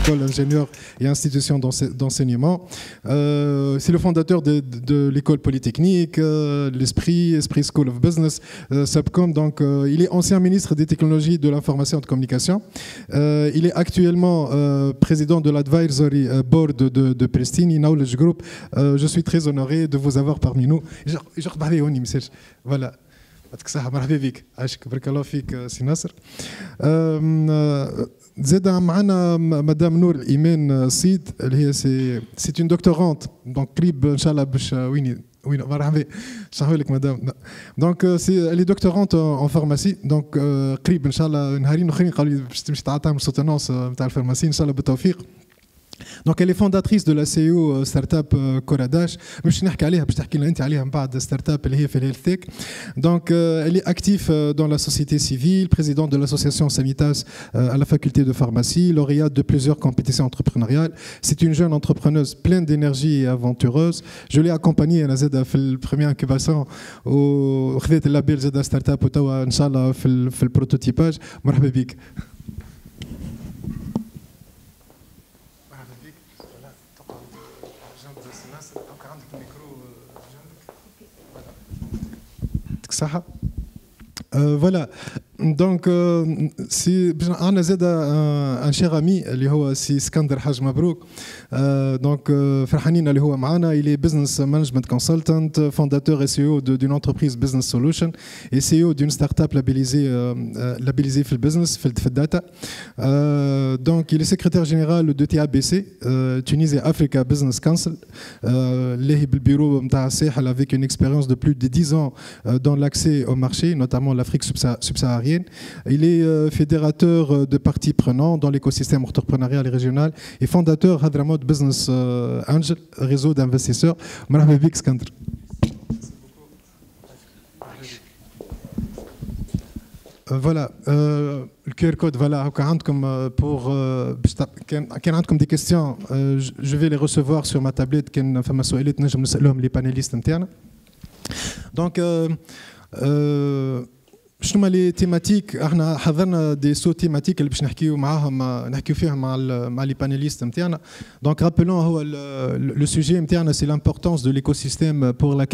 écoles, ingénieurs et institutions d'enseignement. C'est le fondateur de l'école polytechnique, l'Esprit School of Business, Subcom. Donc, il est ancien ministre des technologies de l'information et de communication. Il est actuellement président de l'advisory board de Prestini Knowledge Group. Je suis très honoré de vous avoir parmi nous. Voilà. يعطيك الصحة مرحبا بك عاشك بارك الله فيك سي ناصر. زاد معنا مدام نور الإيمان سيد اللي هي سي اون دكتورانت دونك قريب ان شاء الله باش وين مرحبا نشرحوا لك مدام دونك سي اللي دكتورانت ان فارماسي دونك قريب ان شاء الله نهارين اخرين قالوا لي باش تمشي تعطيهم سوتونونس نتاع الفارماسي ان شاء الله بالتوفيق. Donc elle est fondatrice de la CEO startup Coradash. باش نحكي عليها باش تحكي لنا انت عليها من بعد startup اللي هي في الهيلث تك. Donc elle est active dans la société civile, présidente de l'association Sanitas à la faculté de pharmacie, lauréate de plusieurs compétitions entrepreneuriales. C'est une jeune entrepreneuse pleine d'énergie et aventureuse. Je l'ai accompagnée انا زاد في البريمير انكوباسيون وخذيت اللابيل زاد ستارت وتوا ان شاء الله في البروتوتيباج. مرحبا بك. صح. Voilà. Donc, on a un cher ami, c'est Iskander Haj Mabrouk. Donc, Farhanina, il est business management consultant, fondateur et CEO d'une entreprise Business Solution et CEO d'une start-up labellisée في business, في data. Donc, il est secrétaire général de TABC, Tunisie Africa Business Council, le bureau avec une expérience de plus de 10 ans dans l'accès au marché, notamment l'Afrique subsaharienne. Il est fédérateur de parties prenantes dans l'écosystème entrepreneurial et régional et fondateur Hadramaut Business Angel, réseau d'investisseurs. Marhaba bik Iskander. Voilà, le QR code, voilà, pour كان عندكم des questions, je vais les recevoir sur ma tablette. كان فما سؤالات نجم نسألهم les panélistes نتاعنا. Donc شنو لي تيماتيك احنا حضرنا دي سو تيماتيك اللي باش نحكيو معاهم نحكيو فيهم مع لي بانيليست نتاعنا. دونك رابيلون هو لو سوجي نتاعنا سي لامبورطونس دو ليكوسيستيم pour la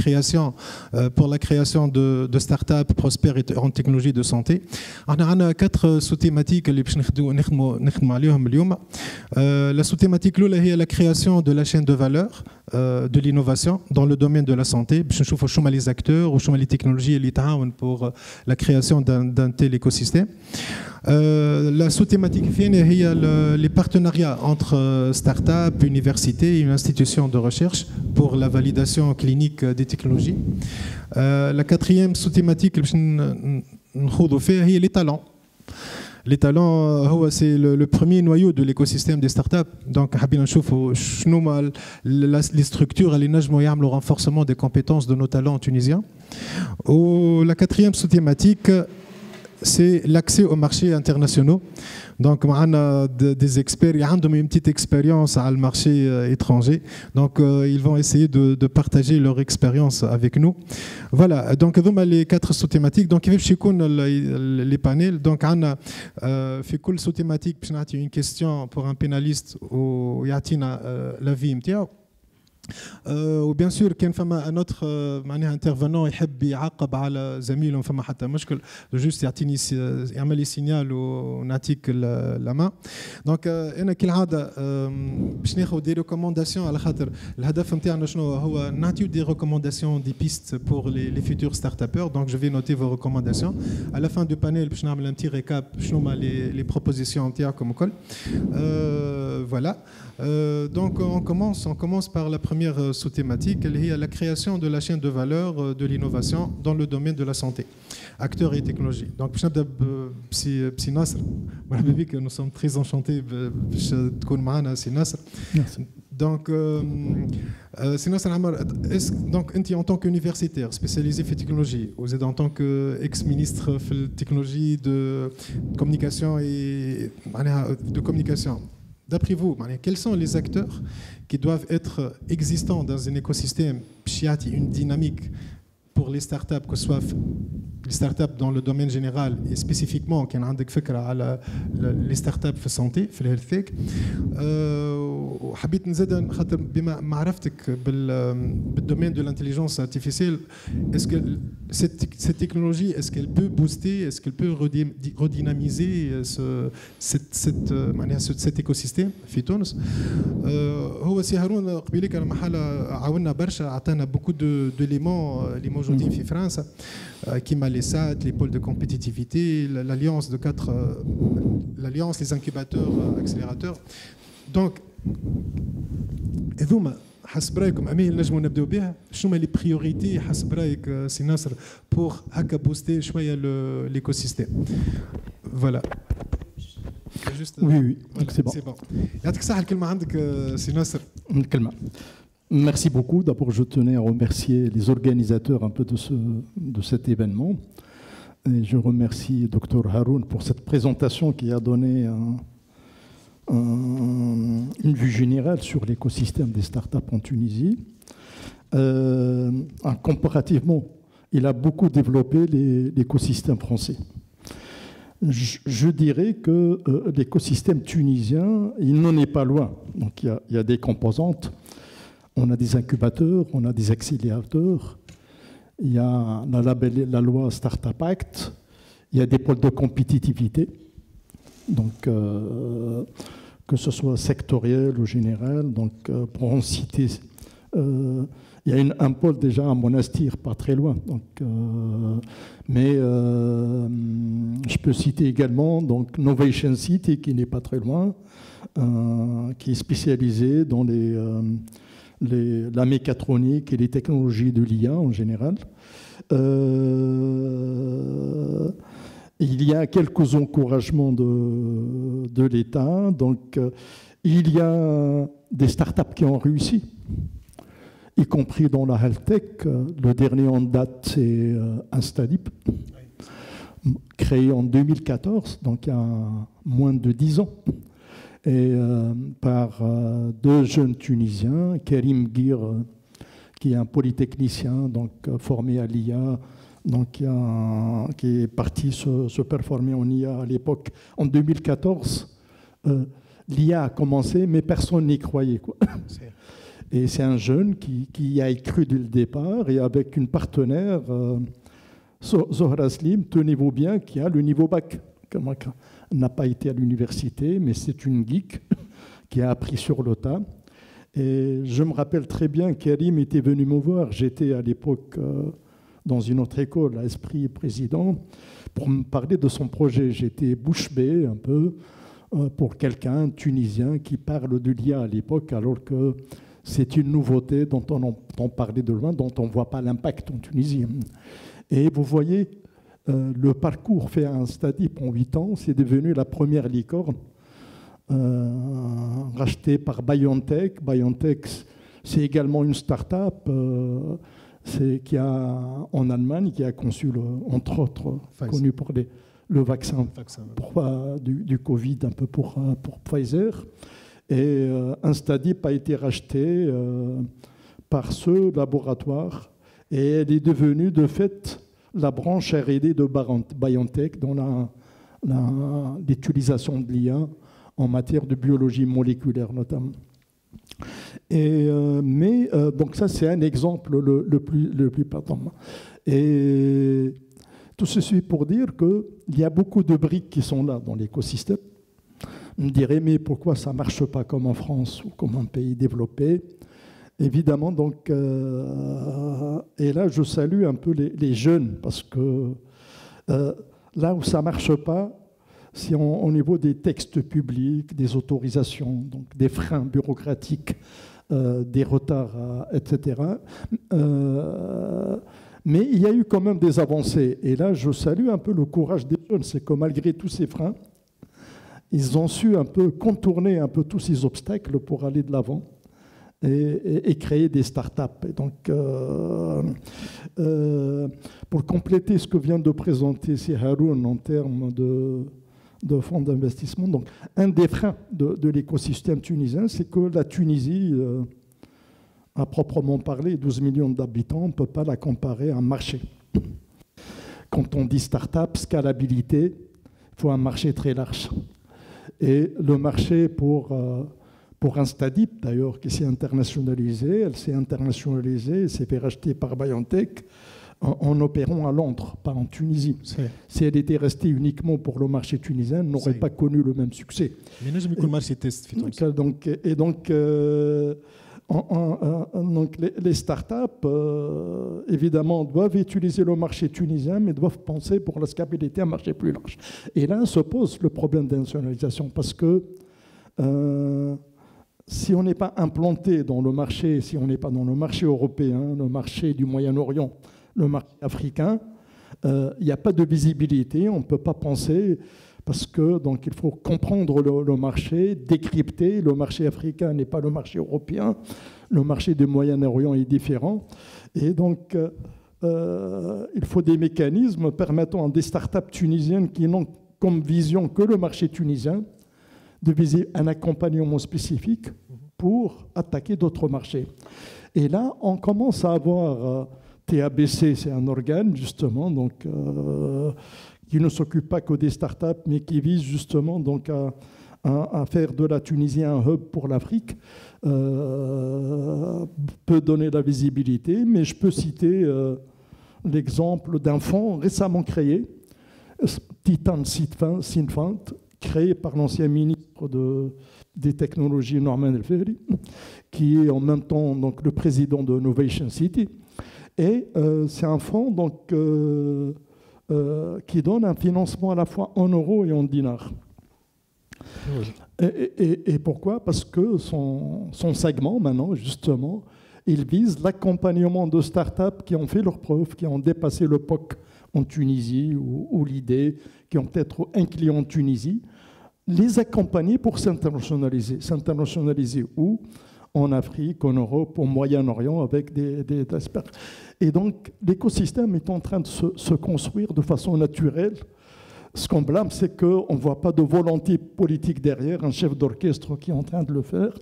création de start-up prospères en technologie de santé. احنا عندنا 4 سو تيماتيك اللي باش نخدموا عليهم اليوم. لا سو تيماتيك الاولى هي la création de la chaîne de valeur de l'innovation dans le domaine de la santé باش نشوفوا شنو لي زاكتور وشنو لي تكنولوجي اللي تعاون pour la création d'un tel écosystème. La sous-thématique est les partenariats entre start-up, universités et une institution de recherche pour la validation clinique des technologies. La 4e sous-thématique est les talents. Les talents, c'est le premier noyau de l'écosystème des startups. Donc, les structures, le renforcement des compétences de nos talents tunisiens. La 4e sous-thématique, c'est l'accès aux marchés internationaux. Donc, on a des experts, ils ont une petite expérience à le marché étranger. Donc, ils vont essayer de partager leur expérience avec nous. Voilà, donc, les 4 sous-thématiques. Donc, il y a les panels. Donc, on a fait une sous-thématique, une question pour un pénaliste où il y a l'avis. وبيان سور كان فما ان اوتر معناها انترفونون يحب يعقب على زميله فما حتى مشكل جوست يعطيني يعمل لي سينيال ونعطيك لا دونك انا كالعاده باش ناخذ دي ريكومونداسيون على خاطر الهدف نتاعنا شنو هو نعطيو دي ريكومونداسيون دي بيست بور لي فيتور ستارت ابر دونك جو في نوتي فو ريكومونداسيون à la fin du panel باش نعمل ان تي ريكاب شنو هما لي بروبوزيسيون نتاعكم الكل voilà. Donc on commence par la première sous-thématique, elle est la création de la chaîne de valeur de l'innovation dans le domaine de la santé, acteurs et technologies. Donc Psy Nasr, nous sommes très enchantés de تكون معنا سي ناصر. Donc سي ناصر عمر, donc انت en tant qu'universitaire spécialisé في technologie, vous êtes en tant qu'ex-ministre في التكنولوجي de communication et de communication. D'après vous, quels sont les acteurs qui doivent être existants dans un écosystème, une dynamique pour les startups, que ce soit les startups dans le domaine général et spécifiquement كان عندك فكرة على les startups في السانتي في الهيلث تيك. وحبيت نزيد خاطر بما معرفتك بالdomaine de l'intelligence artificielle, est-ce que cette technologie, est-ce qu'elle peut booster, est-ce qu'elle peut redynamiser cet écosystème في تونس؟ هو سي هارون قبيلك انا محل عاوننا برشا, عطانا beaucoup d'éléments اللي موجودين في فرنسا كيما les SAT, les pôles de compétitivité, l'alliance de l'alliance, les incubateurs, accélérateurs. Donc هذوما حسب رايكم امين نجموا نبداو بها؟ شنو هما لي بريوريتي حسب رايك سي ناصر بور هكا بوستي شويه l'écosystème? Voilà. Juste, oui, voilà, c'est bon. يعطيك الصحة, الكلمة عندك سي ناصر. الكلمة. Merci beaucoup. D'abord, je tenais à remercier les organisateurs un peu de cet événement. Et je remercie Dr Haroun pour cette présentation qui a donné une vue générale sur l'écosystème des startups en Tunisie. Comparativement, il a beaucoup développé l'écosystème français. Je dirais que l'écosystème tunisien, il n'en est pas loin. Donc, il y a des composantes. On a des incubateurs, on a des accélérateurs, il y a la loi Startup Act, il y a des pôles de compétitivité, donc que ce soit sectoriel ou général. Donc, pour en citer, il y a un pôle déjà à Monastir, pas très loin. Donc, mais je peux citer également donc, Novation City, qui n'est pas très loin, qui est spécialisé dans la mécatronique et les technologies de l'IA en général. Il y a quelques encouragements de l'État. Donc, il y a des startups qui ont réussi, y compris dans la health tech. Le dernier en date, c'est Instadip, créé en 2014, donc il y a moins de 10 ans. Et par deux jeunes Tunisiens, Karim Gir, qui est un polytechnicien donc, formé à l'IA, donc, qui est parti se performer en IA à l'époque. En 2014, l'IA a commencé, mais personne n'y croyait. Quoi. Et c'est un jeune qui a cru dès le départ, et avec une partenaire, Zohra Slim, tenez-vous bien, qui a le niveau bac. N'a pas été à l'université, mais c'est une geek qui a appris sur le tas. Et je me rappelle très bien qu'Karim était venu me voir. J'étais à l'époque dans une autre école, à Esprit Président, pour me parler de son projet. J'étais bouche bée un peu pour quelqu'un tunisien qui parle de l'IA à l'époque, alors que c'est une nouveauté dont on entend parler de loin, dont on ne voit pas l'impact en Tunisie. Et vous voyez, le parcours fait à Instadip en 8 ans, c'est devenu la première licorne rachetée par BioNTech. BioNTech, c'est également une start-up qui a, en Allemagne, qui a conçu, entre autres, connu pour le vaccin du Covid, un peu pour Pfizer. Et Instadip a été racheté par ce laboratoire et elle est devenue, de fait, la branche R&D de BioNTech dans l'utilisation de l'IA en matière de biologie moléculaire notamment. Donc ça, c'est un exemple le plus patent. Et tout ceci pour dire qu'il y a beaucoup de briques qui sont là dans l'écosystème. On me dirait, mais pourquoi ça ne marche pas comme en France ou comme un pays développé? Évidemment, donc, et là, je salue un peu les jeunes, parce que là où ça ne marche pas, c'est au niveau des textes publics, des autorisations, donc des freins bureaucratiques, des retards, etc. Mais il y a eu quand même des avancées. Et là, je salue un peu le courage des jeunes. C'est que malgré tous ces freins, ils ont su un peu contourner un peu tous ces obstacles pour aller de l'avant. Et créer des startups. Et donc, pour compléter ce que vient de présenter Haroun en termes de fonds d'investissement, donc un des freins de l'écosystème tunisien, c'est que la Tunisie, à proprement parler, 12 millions d'habitants, on ne peut pas la comparer à un marché. quand on dit start-up, scalabilité, il faut un marché très large. Et le marché pour Instadip, d'ailleurs, qui s'est internationalisé, elle s'est internationalisée, s'est fait racheter par BioNTech en opérant à Londres, pas en Tunisie. Si elle était restée uniquement pour le marché tunisien, elle n'aurait pas connu le même succès. Mais nous, le marché test. Donc, les startups, évidemment, doivent utiliser le marché tunisien, mais doivent penser pour la scalabilité un marché plus large. Et là se pose le problème d'internationalisation, parce que si on n'est pas implanté dans le marché, si on n'est pas dans le marché européen, le marché du Moyen-Orient, le marché africain, il n'y a pas de visibilité, on ne peut pas penser, parce que donc, il faut comprendre le marché, décrypter. Le marché africain n'est pas le marché européen, le marché du Moyen-Orient est différent. Et donc, il faut des mécanismes permettant à des startups tunisiennes qui n'ont comme vision que le marché tunisien de viser un accompagnement spécifique pour attaquer d'autres marchés. Et là, on commence à avoir TABC, c'est un organe justement donc, qui ne s'occupe pas que des startups, mais qui vise justement donc, à faire de la Tunisie un hub pour l'Afrique, peut donner la visibilité, mais je peux citer l'exemple d'un fonds récemment créé, Titan Synfund, créé par l'ancien ministre des technologies Norman El Fehri, qui est en même temps donc, le président de Innovation City. Et c'est un fonds donc, qui donne un financement à la fois en euros et en dinars. Oui. Et pourquoi? Parce que son segment, maintenant, justement, il vise l'accompagnement de startups qui ont fait leurs preuves, qui ont dépassé le POC en Tunisie ou l'idée, qui ont peut-être un client en Tunisie, les accompagner pour s'internationaliser. S'internationaliser où? En Afrique, en Europe, au Moyen-Orient, avec des experts. Et donc, l'écosystème est en train de se construire de façon naturelle. Ce qu'on blâme, c'est qu'on ne voit pas de volonté politique derrière, un chef d'orchestre qui est en train de le faire.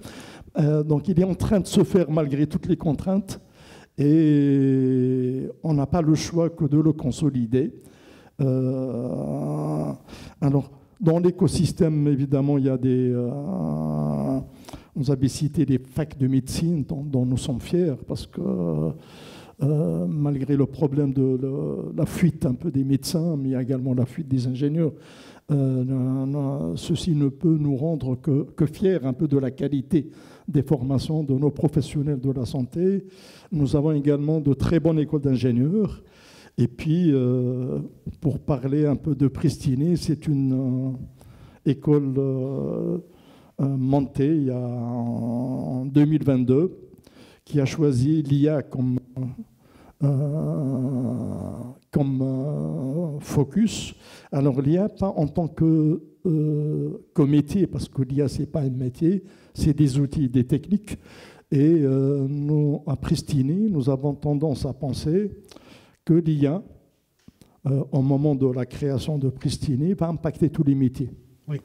Donc, il est en train de se faire malgré toutes les contraintes. Et on n'a pas le choix que de le consolider. Alors, dans l'écosystème, évidemment, il y a des... vous avez cité les facs de médecine dont nous sommes fiers parce que malgré le problème de la fuite un peu des médecins, mais il y a également la fuite des ingénieurs, ceci ne peut nous rendre que fiers un peu de la qualité des formations de nos professionnels de la santé. Nous avons également de très bonnes écoles d'ingénieurs. Et puis, pour parler un peu de Pristini, c'est une école montée en 2022 qui a choisi l'IA comme focus. Alors l'IA, pas en tant que métier, parce que l'IA, ce n'est pas un métier, c'est des outils, des techniques. Et nous, à Pristini, nous avons tendance à penser que l'IA, au moment de la création de Pristini, va impacter tous les métiers. Oui.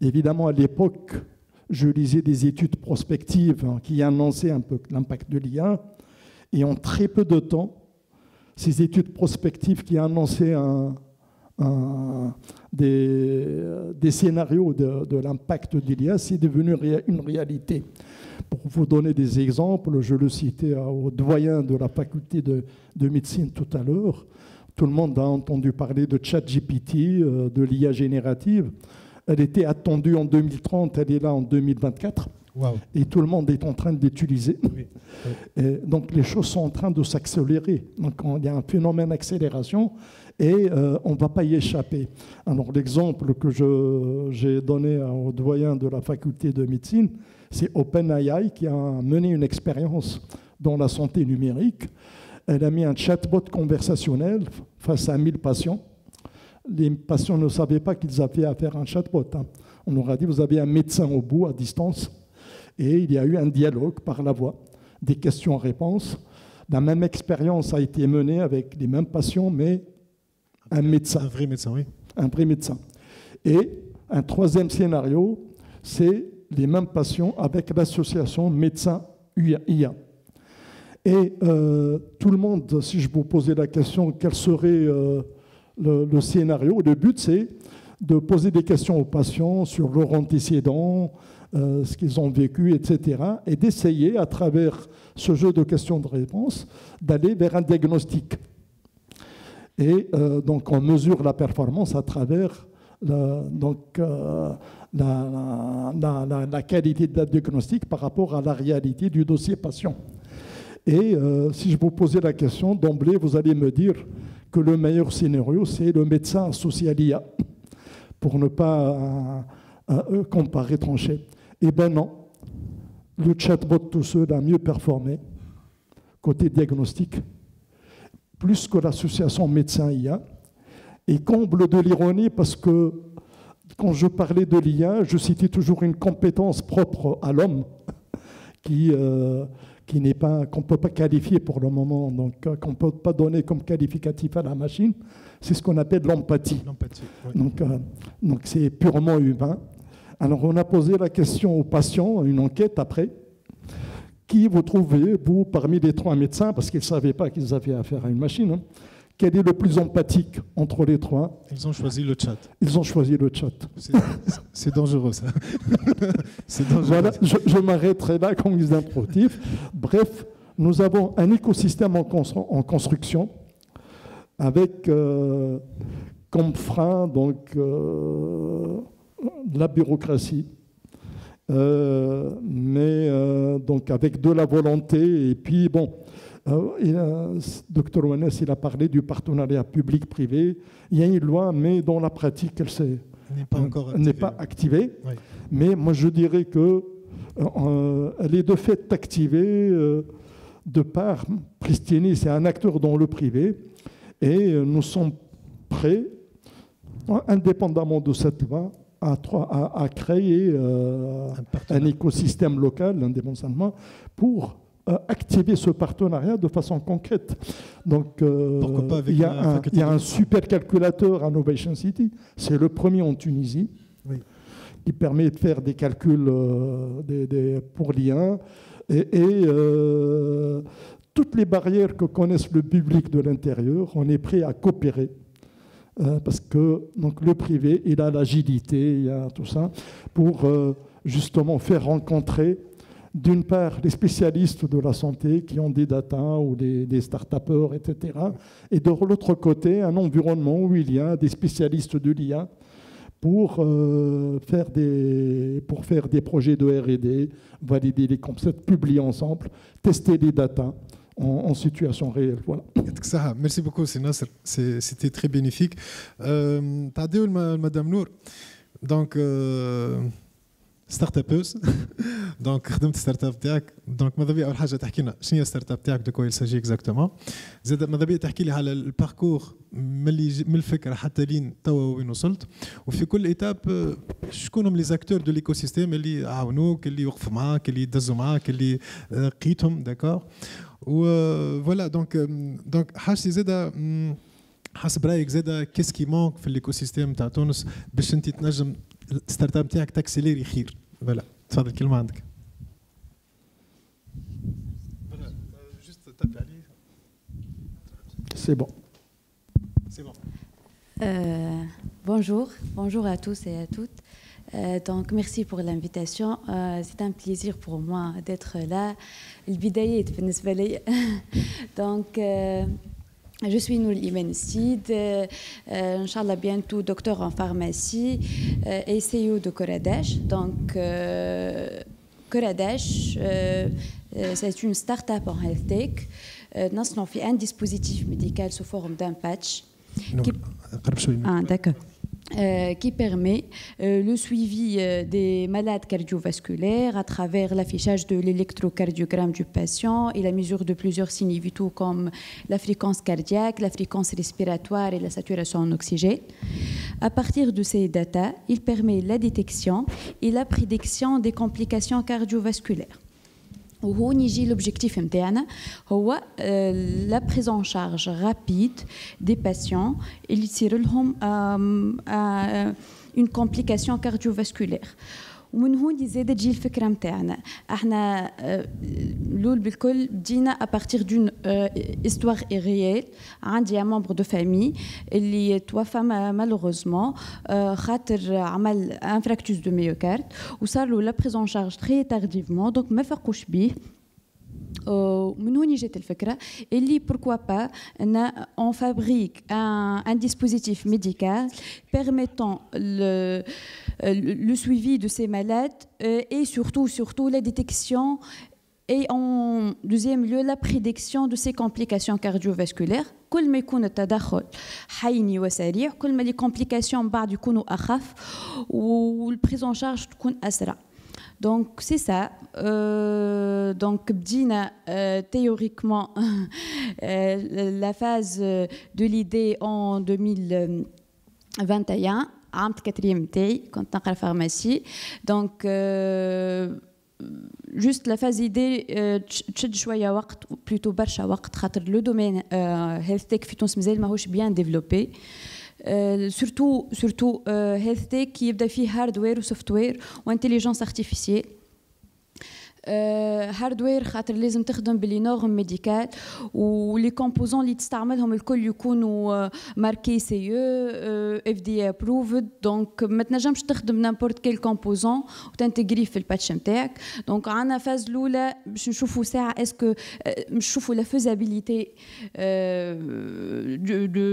Évidemment, à l'époque, je lisais des études prospectives qui annonçaient un peu l'impact de l'IA. Et en très peu de temps, ces études prospectives qui annonçaient des scénarios de l'impact de l'IA, c'est devenu une réalité. Pour vous donner des exemples, je le citais au doyen de la faculté de médecine tout à l'heure. Tout le monde a entendu parler de ChatGPT, de l'IA générative. Elle était attendue en 2030, elle est là en 2024. Wow. Et tout le monde est en train de l'utiliser. Oui. Oui. Donc les choses sont en train de s'accélérer. Donc il y a un phénomène d'accélération et on ne va pas y échapper. Alors l'exemple que j'ai donné au doyen de la faculté de médecine, c'est OpenAI qui a mené une expérience dans la santé numérique. Elle a mis un chatbot conversationnel face à 1000 patients. Les patients ne savaient pas qu'ils avaient affaire à un chatbot. On leur a dit, vous avez un médecin au bout, à distance. Et il y a eu un dialogue par la voix, des questions-réponses. La même expérience a été menée avec les mêmes patients, mais un médecin. Un vrai médecin, oui. Un vrai médecin. Et un troisième scénario, c'est les mêmes patients avec l'association médecin-IA. Et tout le monde, si je vous posais la question, quel serait le scénario, le but, c'est de poser des questions aux patients sur leur antécédent, ce qu'ils ont vécu, etc. Et d'essayer, à travers ce jeu de questions de réponse, d'aller vers un diagnostic. Et donc, on mesure la performance à travers la qualité de la diagnostic par rapport à la réalité du dossier patient. Et si je vous posais la question, d'emblée, vous allez me dire que le meilleur scénario, c'est le médecin associé à l'IA, pour ne pas comparer, trancher. Eh bien non, le chatbot tout seul a mieux performé côté diagnostic, plus que l'association médecin-IA. Et comble de l'ironie, parce que quand je parlais de l'IA, je citais toujours une compétence propre à l'homme qu'on ne peut pas qualifier pour le moment, donc qu'on ne peut pas donner comme qualificatif à la machine, c'est ce qu'on appelle l'empathie. Oui. Donc c'est purement humain. Alors on a posé la question aux patients, une enquête après, qui vous trouvez, vous, parmi les 3 médecins, parce qu'ils ne savaient pas qu'ils avaient affaire à une machine, hein, quel est le plus empathique entre les 3? Ils ont choisi le chat. Ils ont choisi le chat. C'est dangereux, ça. C'est dangereux. Voilà, je m'arrêterai là comme mise introductive. Bref, nous avons un écosystème en construction avec comme frein donc, de la bureaucratie, mais donc avec de la volonté. Et puis, bon, Dr Ouanes, il a parlé du partenariat public-privé. Il y a une loi, mais dans la pratique, elle n'est pas activée. Oui. Mais moi, je dirais qu'elle est de fait activée de par Pristini, c'est un acteur dans le privé. Et nous sommes prêts, indépendamment de cette loi, à créer un écosystème local, indépendamment, pour activer ce partenariat de façon concrète. Donc, il y a un super calculateur à Innovation City, c'est le premier en Tunisie, oui, qui permet de faire des calculs pour l'IA. Et toutes les barrières que connaissent le public de l'intérieur, on est prêt à coopérer. Parce que donc, le privé, il a l'agilité, il y a tout ça, pour justement faire rencontrer, d'une part, les spécialistes de la santé qui ont des data ou des start-upers, etc. Et de l'autre côté, un environnement où il y a des spécialistes de l'IA pour faire des projets de R&D, valider les concepts, publier ensemble, tester les datas en situation réelle. Voilà. Merci beaucoup, Nasser. C'était très bénéfique. Madame Nour, donc ستارت دونك خدمت ستارت اب تاعك دونك ماذا بيا اول حاجه تحكي لنا شنو هي الستارت اب تاعك دو كويل ساجي اكزاكتومون زاد ماذا بيا تحكي لي على الباركور من الفكره حتى لين توا وين وصلت وفي كل ايتاب شكون هم لي زاكتور دو ليكو سيستيم اللي عاونوك اللي وقفوا معاك اللي دزوا معاك اللي لقيتهم داكور وفوالا دونك حاجتي زاد حسب رايك زاد كيسكي مونك في الايكو سيستيم تاع تونس باش انت تنجم الستارت اب تاعك تاكسيليري خير فوالا تفضل كلمه عندك فوالا جوست تابي عليه سي بون bonjour à tous et à toutes. Donc merci pour l'invitation. C'est un plaisir pour moi d'être là. البدايات بالنسبة لي. Donc je suis Nour Iman Sid, Inch'Allah bientôt docteur en pharmacie et CEO de Coradash. Donc Coradash, c'est une start-up en health tech. Nous avons fait un dispositif médical sous forme d'un patch. D'accord. Qui permet le suivi des malades cardiovasculaires à travers l'affichage de l'électrocardiogramme du patient et la mesure de plusieurs signes vitaux comme la fréquence cardiaque, la fréquence respiratoire et la saturation en oxygène. À partir de ces datas, il permet la détection et la prédiction des complications cardiovasculaires. وهو نيجي l'objectif نتاعنا هو la prise en charge rapide des patients اللي يصير لهم une complication cardiovasculaire. ومن هون زاد تجي الفكره نتاعنا احنا الاول بالكل بدينا à partir d'une histoire réelle. عندي un membre de famille اللي توفى malheureusement خاطر عمل un fractus de myocarde وصار له la prise en charge très tardivement donc ما فاقوش بيه. من هون جات الفكرة اللي pourquoi pas on fabrique un dispositif médical permettant le suivi de ces malades et surtout la détection et en deuxième lieu la prédiction de ces complications cardiovasculaires. كل ما يكون التدخل حيني وسريع كل ما les complications بعد يكونوا أخف والprise en charge تكون أسرع. Donc c'est ça. Donc بدينا théoriquement la phase de l'idée en 2021 عام الكاتريام نتاعي كنت نقرا فارماسي. Donc juste la phase idée تشد شويه وقت plutôt برشا وقت خاطر لو دومين health tech في تونس مازال ماهوش bien développé. surtout health tech qui يبدا فيه hardware و software و intelligence artificielle. هاردوير خاطر لازم تخدم بلي نورم ميديكال ولي كومبوزون اللي تستعملهم الكل يكونوا ماركي سي اف دي ابروفد دونك ما تنجمش تخدم نامبورت كيل كومبوزون وتنتجريه في الباتش نتاعك. دونك عندنا فاز الاولى باش نشوفوا ساعه اسكو نشوفوا لا فيزابيليتي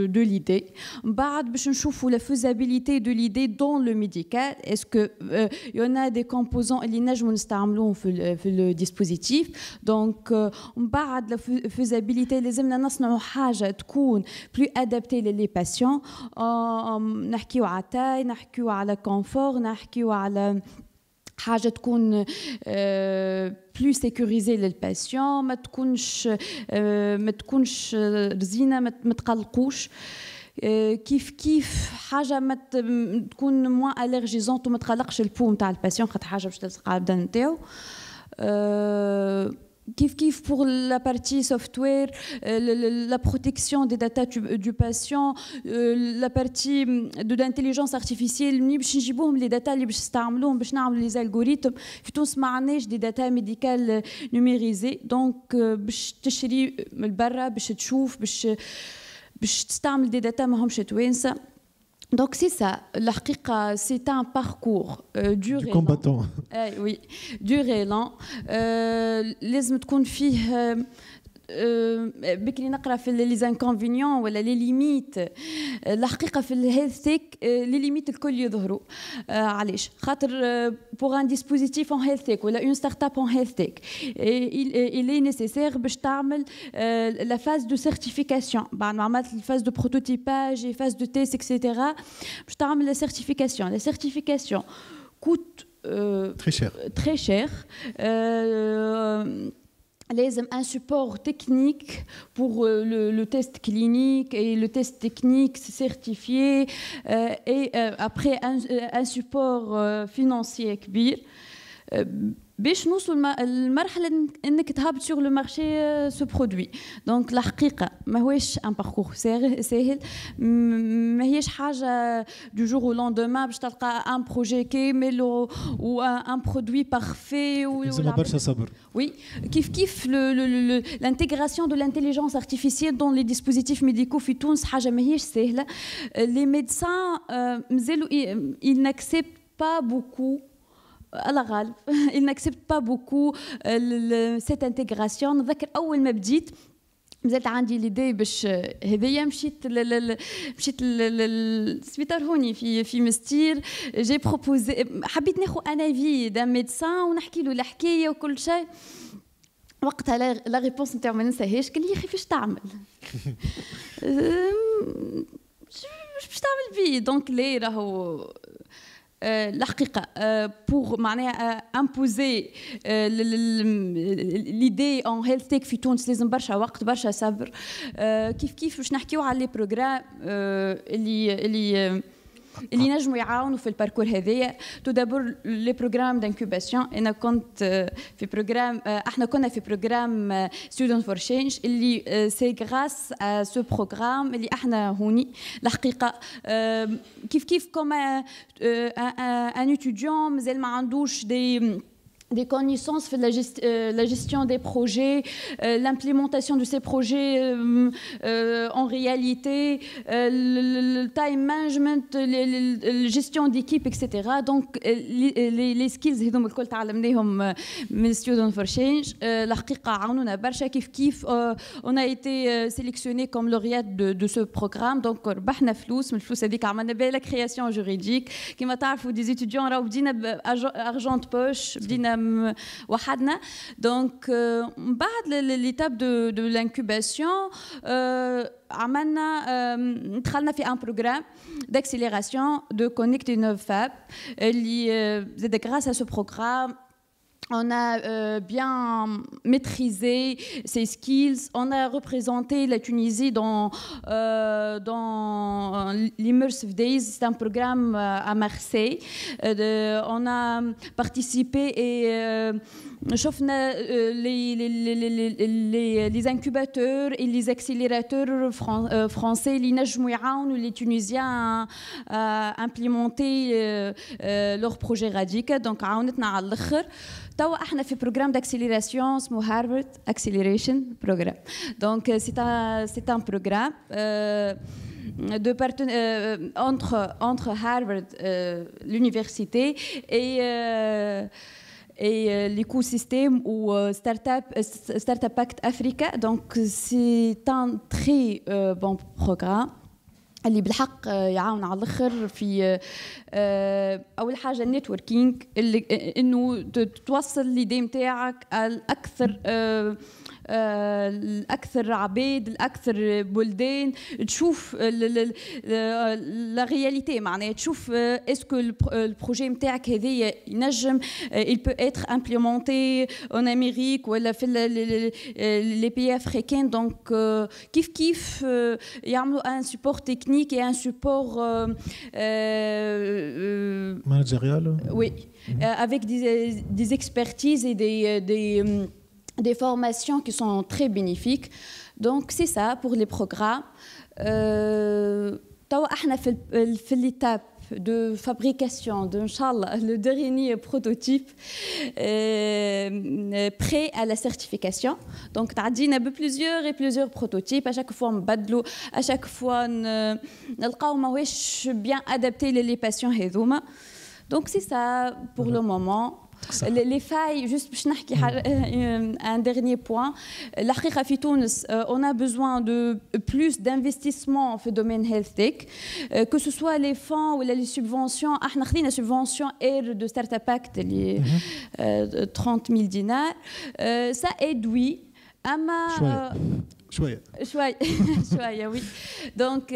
دو ليدي من بعد باش نشوفوا لا فيزابيليتي دو ليدي دون لو ميديكال اسكو يونا دي كومبوزون اللي نجموا نستعملوهم في le dispositif. Donc من بعد la faisabilité لازمنا نصنعوا حاجه تكون plus adaptée للي patients. نحكيو على تاي نحكيو على كونفور نحكيو على حاجه تكون plus sécurisée للباسيون ما تكونش رزينه ما تقلقوش كيف حاجه ما تكون موان الرجيزونت وما تقلقش البو نتاع الباسيون خاطر حاجه باش تلصق على البدن نتاعو. Kif pour la partie software, la protection des data du patient, la partie de l'intelligence artificielle, ملي باش نجيبوهم لي داتا اللي باش نستعملوهم باش نعملوا لي الغوريثم في تونس ما عندناش دي داتا ميديكال نوميريزي دونك باش تشري من برا باش تشوف باش تستعمل دي داتا ماهمش توانسه. Donc c'est ça, la haqiqa, c'est un parcours dur et combattant. Oui, dur et lent. لازم تكون فيه بكري نقرا في لي زانكونفينيون ولا لي ليميت. الحقيقه في الهيلث تيك لي ليميت الكل يظهروا. علاش؟ خاطر بوغ ان ديسبوزيتيف اون هيلث تيك ولا اون ستارت اب اون هيلث تيك il est nécessaire باش تعمل لا فاز دو سيرتيفيكاسيون بعد ما عملت الفاز دو بروتوتيباج اي فاز دو تيست اكسيتيرا باش تعمل لا سيرتيفيكاسيون. لا سيرتيفيكاسيون coûte très cher. لازم un support technique pour le test clinique et le test technique certifié et après un support financier كبير باش نوصل المرحله انك تهبط sur le marché ce produit. Donc الحقيقه ماهوش ان باركور ساهل ماهيش حاجه du jour au lendemain باش تلقى ان بروجي كامل و ان برودوي بارفي لازم برشا صبر. Oui, كيف l'intégration de l'intelligence artificielle dans les dispositifs médicaux في تونس حاجه ماهيش سهله. Les médecins مازالوا ils n'acceptent pas beaucoup على غالب ils n'acceptent pas beaucoup cette intégration. نذكر أول ما بديت مازالت عندي ليدي باش هذايا مشيت للسبيطار هوني في مستير جي بروبوزي حبيت ناخذ انا في دان ميدسان ونحكي له الحكايه وكل شيء. وقتها لا ريبونس نتاعو ما ننساهاش قال لي يا اخي فاش تعمل باش تعمل بيه. دونك لي راهو الحقيقه pour معناها imposer l'idée en health tech في تونس لازم برشا وقت برشا صبر. كيف باش نحكيو على لي بروغرام اللي نجموا يعاونوا في الباركور هذايا. تو دابور لي بروغرام دانكوباسيون انا كنت في بروغرام احنا كنا في بروغرام ستودنت فور تشينج اللي سي غراس ا سو بروغرام اللي احنا هوني الحقيقه كيف كوم ان اتيديون مازال ما عندوش دي des connaissances de la gestion des projets, l'implémentation de ces projets en réalité, le time management, la gestion d'équipe, etc. Donc, les skills هذوم الكل تعلمناهم من Student for Change. الحقيقة عاونونا برشا كيف on a été sélectionné comme lauréate de ce programme. Donc, ربحنا فلوس من الفلوس هذيك عملنا بها la création juridique. كما تعرفوا des étudiants راهو بدينا بارجون بوش بدينا وحدنا. Donc, بعد l'étape de l'incubation, دخلنا في un programme d'accélération de Connect Innov Fab. Grâce à ce programme, on a bien maîtrisé ses skills. On a représenté la Tunisie dans l'Immersive Days. C'est un programme à Marseille. On a participé et شفنا les incubateurs et les accélérateurs français اللي نجموا يعاونوا les Tunisiens à implémenter leur projet Radica. Donc عاونتنا على الآخر. توا احنا في programme d'accélération اسمه Harvard Acceleration Program. Donc c'est un programme entre Harvard, l'université, et l'écosystème ou Startup Act Africa. Donc c'est un très bon programme اللي بالحق يعاون على الاخر في اول حاجه النتوركينج، انه توصل الايديا نتاعك الاكثر الاكثر عباد، الاكثر بلدان، تشوف لا رياليتي، معناها تشوف اسكو البروجي نتاعك هذايا ينجم il peut être implémenté en Amérique ولا في les pays africains. Donc كيف يعملوا un support technique et un support managérial. Oui, avec des expertises et des formations qui sont très bénéfiques. Donc c'est ça pour les programmes. توا احنا في l'étape de fabrication de Inch'Allah le dernier prototype prêt à la certification. Donc تعدينا plusieurs prototypes. À chaque fois نبدلوا، à chaque fois نلقاو ماهوش bien adapté les patients هذوما. Donc c'est ça pour le moment. Les failles, juste باش نحكي un dernier point. الحقيقة في تونس on a besoin de plus d'investissement في domaine health tech, que ce soit les fonds ou les subventions. احنا خدينا subvention air de Startup Act اللي 30,000 دينار. Ça aide oui. أما شوية oui. Donc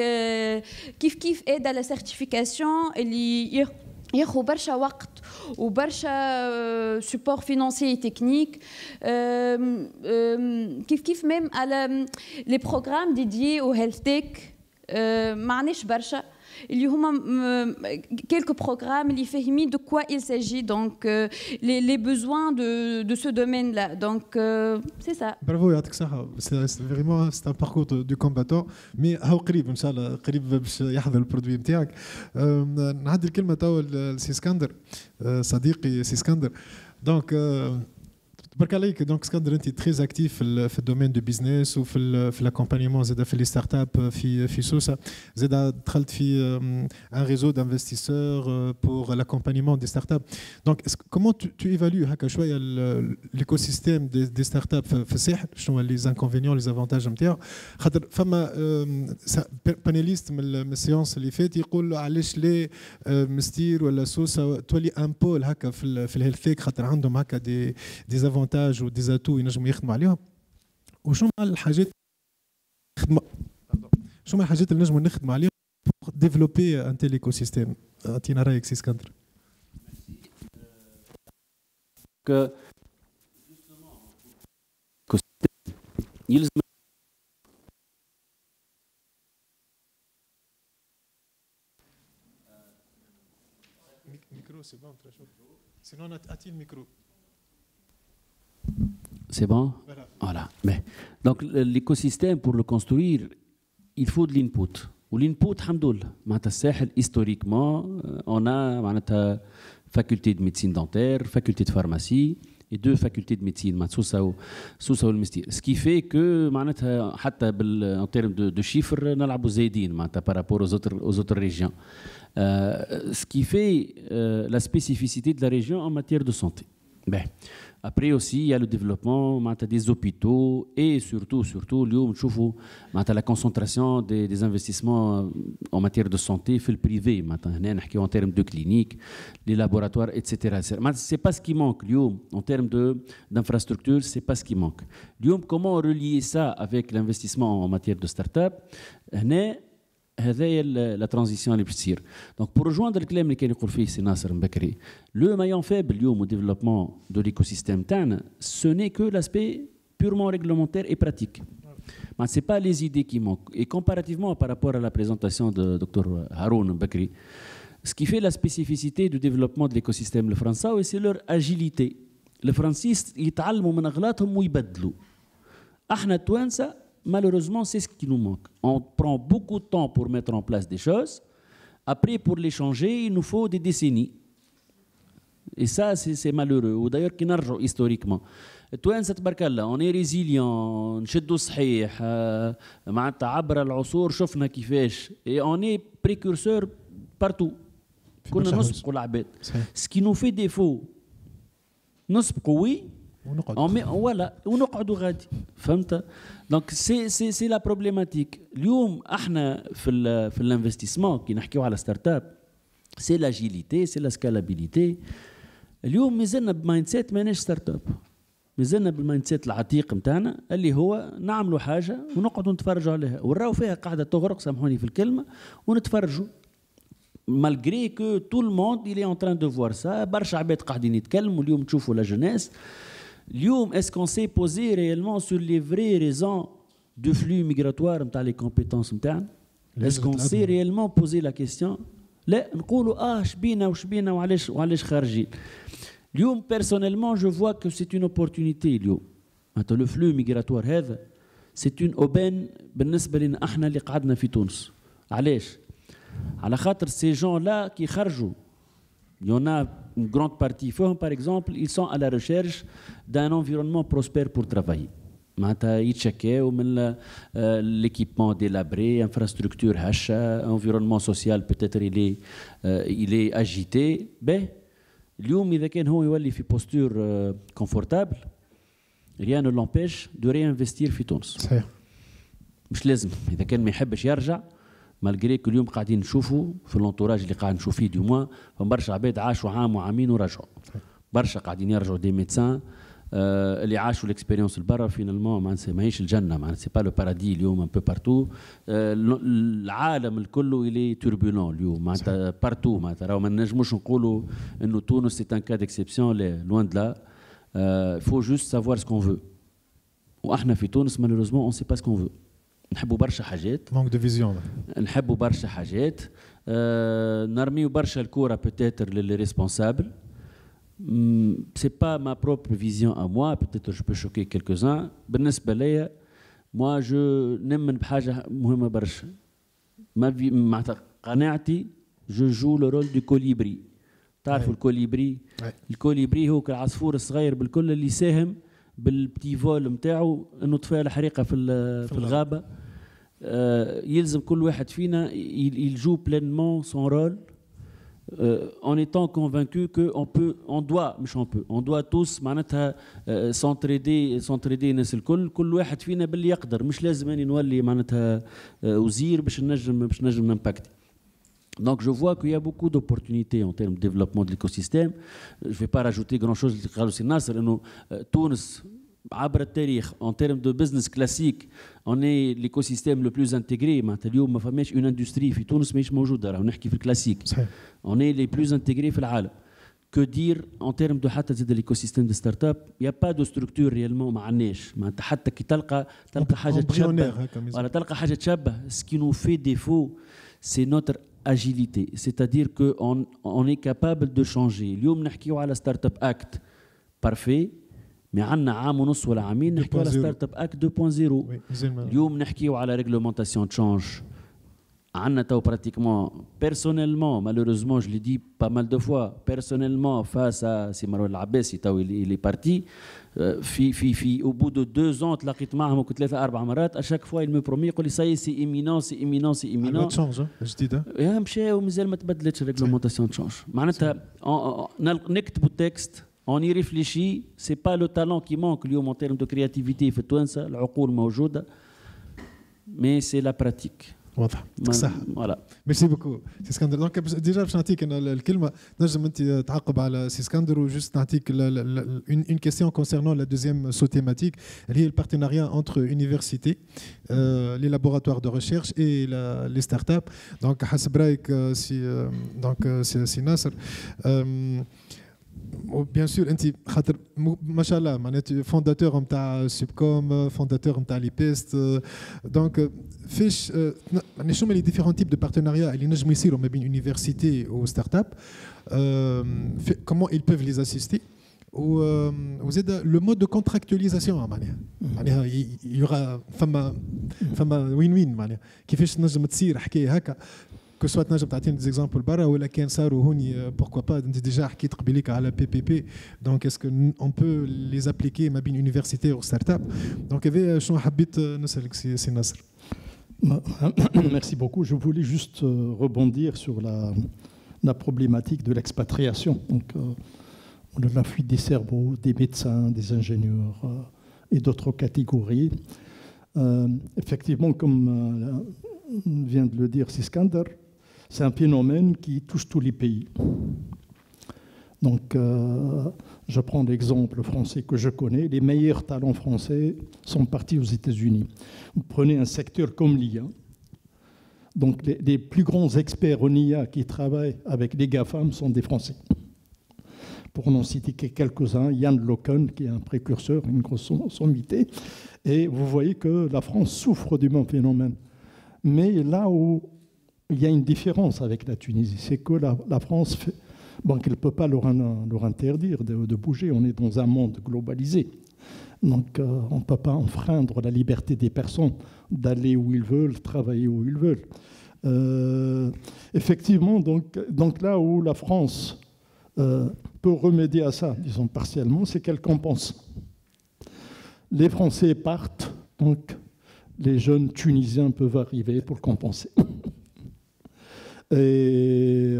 كيف aide à la certification اللي ياخذ برشا وقت وبرشا support financier et technique. كيف même على les programmes dédiés au health tech معناش برشا اللي هما quelques programmes اللي فاهمين de quoi il s'agit, donc les besoins de ce domaine là. Donc c'est ça. Bravo, يعطيك الصحة. C'est vraiment c'est un parcours du combattant. Mais هاو قريب ان شاء الله، قريب باش يحضر البرودوي نتاعك. نعدي الكلمة توا لسي اسكندر، صديقي سي اسكندر. دونك تبارك عليك. دونك اسكندر انت تري اكتيف في الدومين دو بيزنس وفي الاكومبانيمون زاد في لي ستارت اب في سوسه، زاد دخلت في ان ريزو دانفستيسور بور لاكومبانيمون دي ستارت اب. دونك كومون تو ايفالو هكا شويه ليكو سيستيم دي ستارت اب في الساحل، شنو لي زانكونفينيون لي زافونتاج نتاعو؟ خاطر فما بانيليست من السيونس اللي فات يقول علاش لي مستير ولا سوسه تولي ان بول هكا في الهيلث تيك، خاطر عندهم هكا دي زافونتاج و دي زاتو ينجموا يخدموا عليهم. وشنو الحاجات اللي نجموا نخدموا عليهم pour développer un tel écosystème؟ اعطينا رايك سي اسكندر. que يلزم micro c'est bon, très chaud. Sinon a-t-il le micro? C'est bon? Voilà. Mais, donc l'écosystème, pour le construire, il faut de l'input. Ou l'input, alhamdoulilah. معناتها الساحل historiquement on a معناتها faculté de médecine dentaire, faculté de pharmacie et 2 facultés de médecine, Sousa ou le Mestir. Ce qui fait que, en termes de chiffres, nous avons zédine par rapport aux autres régions. Ce qui fait la spécificité de la région en matière de santé. Ben. Après aussi, il y a le développement des hôpitaux et surtout, la concentration des investissements en matière de santé fait le privé. En termes de cliniques, les laboratoires, etc. Ce n'est pas ce qui manque. En termes d'infrastructures, ce n'est pas ce qui manque. Comment relier ça avec l'investissement en matière de start-up? هذا la transition اللي بتصير. Donc pour rejoindre الكلام اللي كان يقول فيه سي ناصر مبكري, le maillon faible اليوم au développement de l'écosystème تاعنا, ce n'est que l'aspect purement réglementaire et pratique. Mais c'est pas les idées qui manquent. Et comparativement par rapport à la présentation de Dr Haroun Bakri, ce qui fait la spécificité du développement de l'écosystème الفرنساوي, c'est leur agilité. Les Français يتعلموا من أغلاطهم ويبدلوا. احنا التوانسة malheureusement, c'est ce qui nous manque. On prend beaucoup de temps pour mettre en place des choses. Après, pour les changer, il nous faut des décennies. Et ça, c'est malheureux. Ou d'ailleurs, qui n'arrête historiquement. توانسة تبارك الله, on est résilient, نشدوا صحيح, معناتها عبر العصور شفنا كيفاش. Et on est précurseur partout. كنا نسبقوا العباد. Ce qui nous fait défaut, نسبقوا oui. ونقعدوا غادي فهمت. دونك سي لا بروبليماتيك اليوم احنا في الانفستيسمون كي نحكيو على ستارت اب, سي لاجيليتي, سي لا سكالابيليتي. اليوم مازلنا بمايند سيت ماناش ستارت اب, مازلنا بالمايند سيت العتيق نتاعنا اللي هو نعملوا حاجه ونقعدوا نتفرجوا عليها ونراو فيها قاعده تغرق, سامحوني في الكلمه, ونتفرجوا malgré que tout le monde il est en train de voir ça. برشا عباد قاعدين يتكلموا اليوم, تشوفوا لا جونيس اليوم. Est-ce qu'on s'est posé réellement sur les vraies raisons du flux migratoire نتاع les compétences نتاعنا? Est-ce qu'on s'est réellement posé la question? لا, نقولوا شبينا وشبينا وعلاش خارجين. اليوم personnellement je vois que c'est une opportunité اليوم. le flux migratoire هذا c'est une aubaine بالنسبة لنا احنا اللي قعدنا في تونس. علاش؟ على خاطر ces gens-là qui خرجوا, il y en a une grande partie, par exemple, ils sont à la recherche d'un environnement prospère pour travailler. يتشكاو من l'équipement délabré, infrastructure هشة, environnement social peut-être il est agité. Ben, اليوم إذا كان هو يولي في posture confortable, rien ne l'empêche de réinvestir في تونس. صحيح. مش لازم إذا كان ما يحبش يرجع. مالغري كل يوم قاعدين نشوفوا في الانتوراج اللي قاعد نشوف فيه دي موان, برشا عباد عاشوا عام وعامين ورجعوا. برشا قاعدين يرجعوا دي ميدسان اللي عاشوا الاكسبيريونس البرا فينالمون معناتها ماهيش الجنه, معناتها سي با لو بارادي اليوم ان بو بارتو. العالم الكل الي توربولون اليوم معناتها بارتو, معناتها راهو ما نجموش نقولوا انه تونس سي ان كا ديكسيبسيون, لوان دو لا. فو جوست سافوار سكون فو. واحنا في تونس مالوريزمون اون سي با سكون فو. نحبوا برشا حاجات, مانك دو فيزيون, نحبوا برشا حاجات, نرميو برشا الكورة peut-être للي ريسبونسابل. c'est pas ma propre vision à moi, peut-être je peux choquer quelques-uns. بالنسبة ليا moi je نؤمن بحاجة مهمة برشا. معناتها قناعتي je joue le rôle du colibri. تعرفوا الكوليبري؟ الكوليبري هو كالعصفور الصغير بالكل اللي ساهم بالبتي فول نتاعو انه طفى الحريقه في الغابه. يلزم كل واحد فينا il joue pleinement son rôle en étant convaincu que on doit tous معناتها s'entraider الناس الكل, كل واحد فينا باللي يقدر, مش لازم اني نولي معناتها وزير باش نجم نمباكتي. Donc je vois qu'il y a beaucoup d'opportunités en termes de développement de l'écosystème. Je ne vais pas rajouter grand-chose. Tunis, عبر التاريخ, en termes de business classique, on est l'écosystème le plus intégré. اليوم ما فماش une industrie في تونس ماهيش موجودة, راهو نحكي في الكلاسيك. On est les plus intégrés في العالم. Que dire en termes de حتى زاد l'écosystème de start-up, il n'y a pas de structure réellement ما عندناش. حتى كي تلقى حاجة تشبه, ولا تلقى حاجة تشبه. Ce qui nous fait défaut, c'est notre agilité, c'est-à-dire qu'on est capable de changer. اليوم نحكيو على ستارت اب اكت بارفي, مي عندنا عام ونص ولا عامين نحكيو على ستارت اب اكت 2.0. اليوم نحكيو على ريغلومونتاسيون تشونج Pratiquement, personnellement, malheureusement, je l'ai dit pas mal de fois, personnellement, face à Simarou Al-Abbasi, il est parti. Au bout de 2 ans, تلاقيت معهم وكنت 3-4 مرات. À chaque fois, il me promet, يقول لي ça y est, c'est imminent, c'est imminent, c'est imminent. Ça change, جديدة. يا مشى ومازال ما تبدلتش الريغلومونتاسيون تشونج. معناتها نكتبوا التكست، on y réfléchit, c'est pas le talent qui manque اليوم en termes de créativité في التوانسة، العقول موجودة، mais c'est la pratique. واضح صح فوالا ميرسي بوكو سي اسكندر. دونك ديجا باش نعطيك انا الكلمه، نجم انت تعقب على سي اسكندر وجوست نعطيك اون كيستيون كونسيرنون لا دوزيام سو تيماتيك اللي هي البارتناريا انتر يونيفرسيتي لي لابوراتوار دو ريشيرش اي لي ستارت اب. دونك حسب رايك سي دونك سي ناصر، وبيان سور انت خاطر ما شاء الله معناتها فونداتور نتاع سوبكوم، فونداتور نتاع لي بيست، دونك فيش يعني شنو لي ديفيرون تيب دو بارتناريا اللي نجموا يصيروا ما بين يونيفرسيتي و ستارت اب، كومون ils peuvent les assister، وزاد لو مود دو كونتراكتواليزاسيون معناها يورا فما وين وين معناها كيفاش نجم تصير حكايه هكا que soit نجم تعطينا des exemples برا ولا كان صاروا هوني pourquoi pas. انت ديجا حكيت قبيليك على PPP، donc est-ce que on peut les appliquer ما بين université ou start-up. donc هذا شنو حبيت نسألك سي ناصر. Merci beaucoup. Je voulais juste rebondir sur la problématique de l'expatriation, donc de la fuite des cerveaux, des médecins, des ingénieurs et d'autres catégories. Effectivement, comme vient de le dire Siskander, c'est un phénomène qui touche tous les pays. Donc, je prends l'exemple français que je connais. Les meilleurs talents français sont partis aux États-Unis. Vous prenez un secteur comme l'IA. Donc, les plus grands experts en IA qui travaillent avec les GAFAM sont des Français. Pour n'en citer que quelques-uns, Yann LeCun, qui est un précurseur, une grosse sommité. Et vous voyez que la France souffre du même phénomène. Mais là où il y a une différence avec la Tunisie, c'est que la France fait... Bon, qu'elle ne peut pas leur interdire de bouger. On est dans un monde globalisé. Donc, on ne peut pas enfreindre la liberté des personnes d'aller où ils veulent, travailler où ils veulent. Effectivement, donc là où la France peut remédier à ça, disons partiellement, c'est qu'elle compense. Les Français partent, donc les jeunes Tunisiens peuvent arriver pour compenser. Et...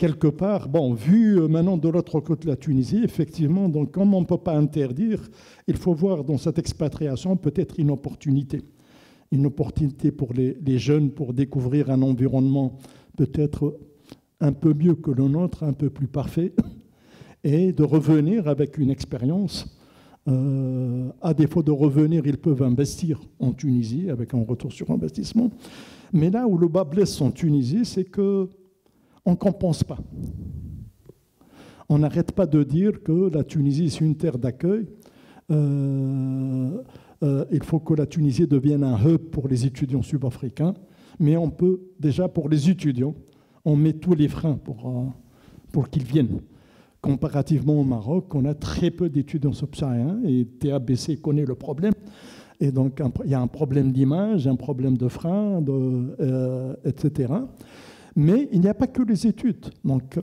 quelque part, bon, vu maintenant de l'autre côté de la Tunisie, effectivement, donc comme on ne peut pas interdire, il faut voir dans cette expatriation peut-être une opportunité pour les jeunes pour découvrir un environnement peut-être un peu mieux que le nôtre, un peu plus parfait, et de revenir avec une expérience. À défaut de revenir, ils peuvent investir en Tunisie avec un retour sur investissement. Mais là où le bas blesse en Tunisie, c'est que on ne compense pas. On n'arrête pas de dire que la Tunisie est une terre d'accueil. Il faut que la Tunisie devienne un hub pour les étudiants sud-africains. Mais on peut, déjà pour les étudiants, on met tous les freins pour qu'ils viennent. Comparativement au Maroc, on a très peu d'étudiants subsahariens et TABC connaît le problème. Et donc, il y a un problème d'image, un problème de frein, etc. Mais il n'y a pas que les études. Donc,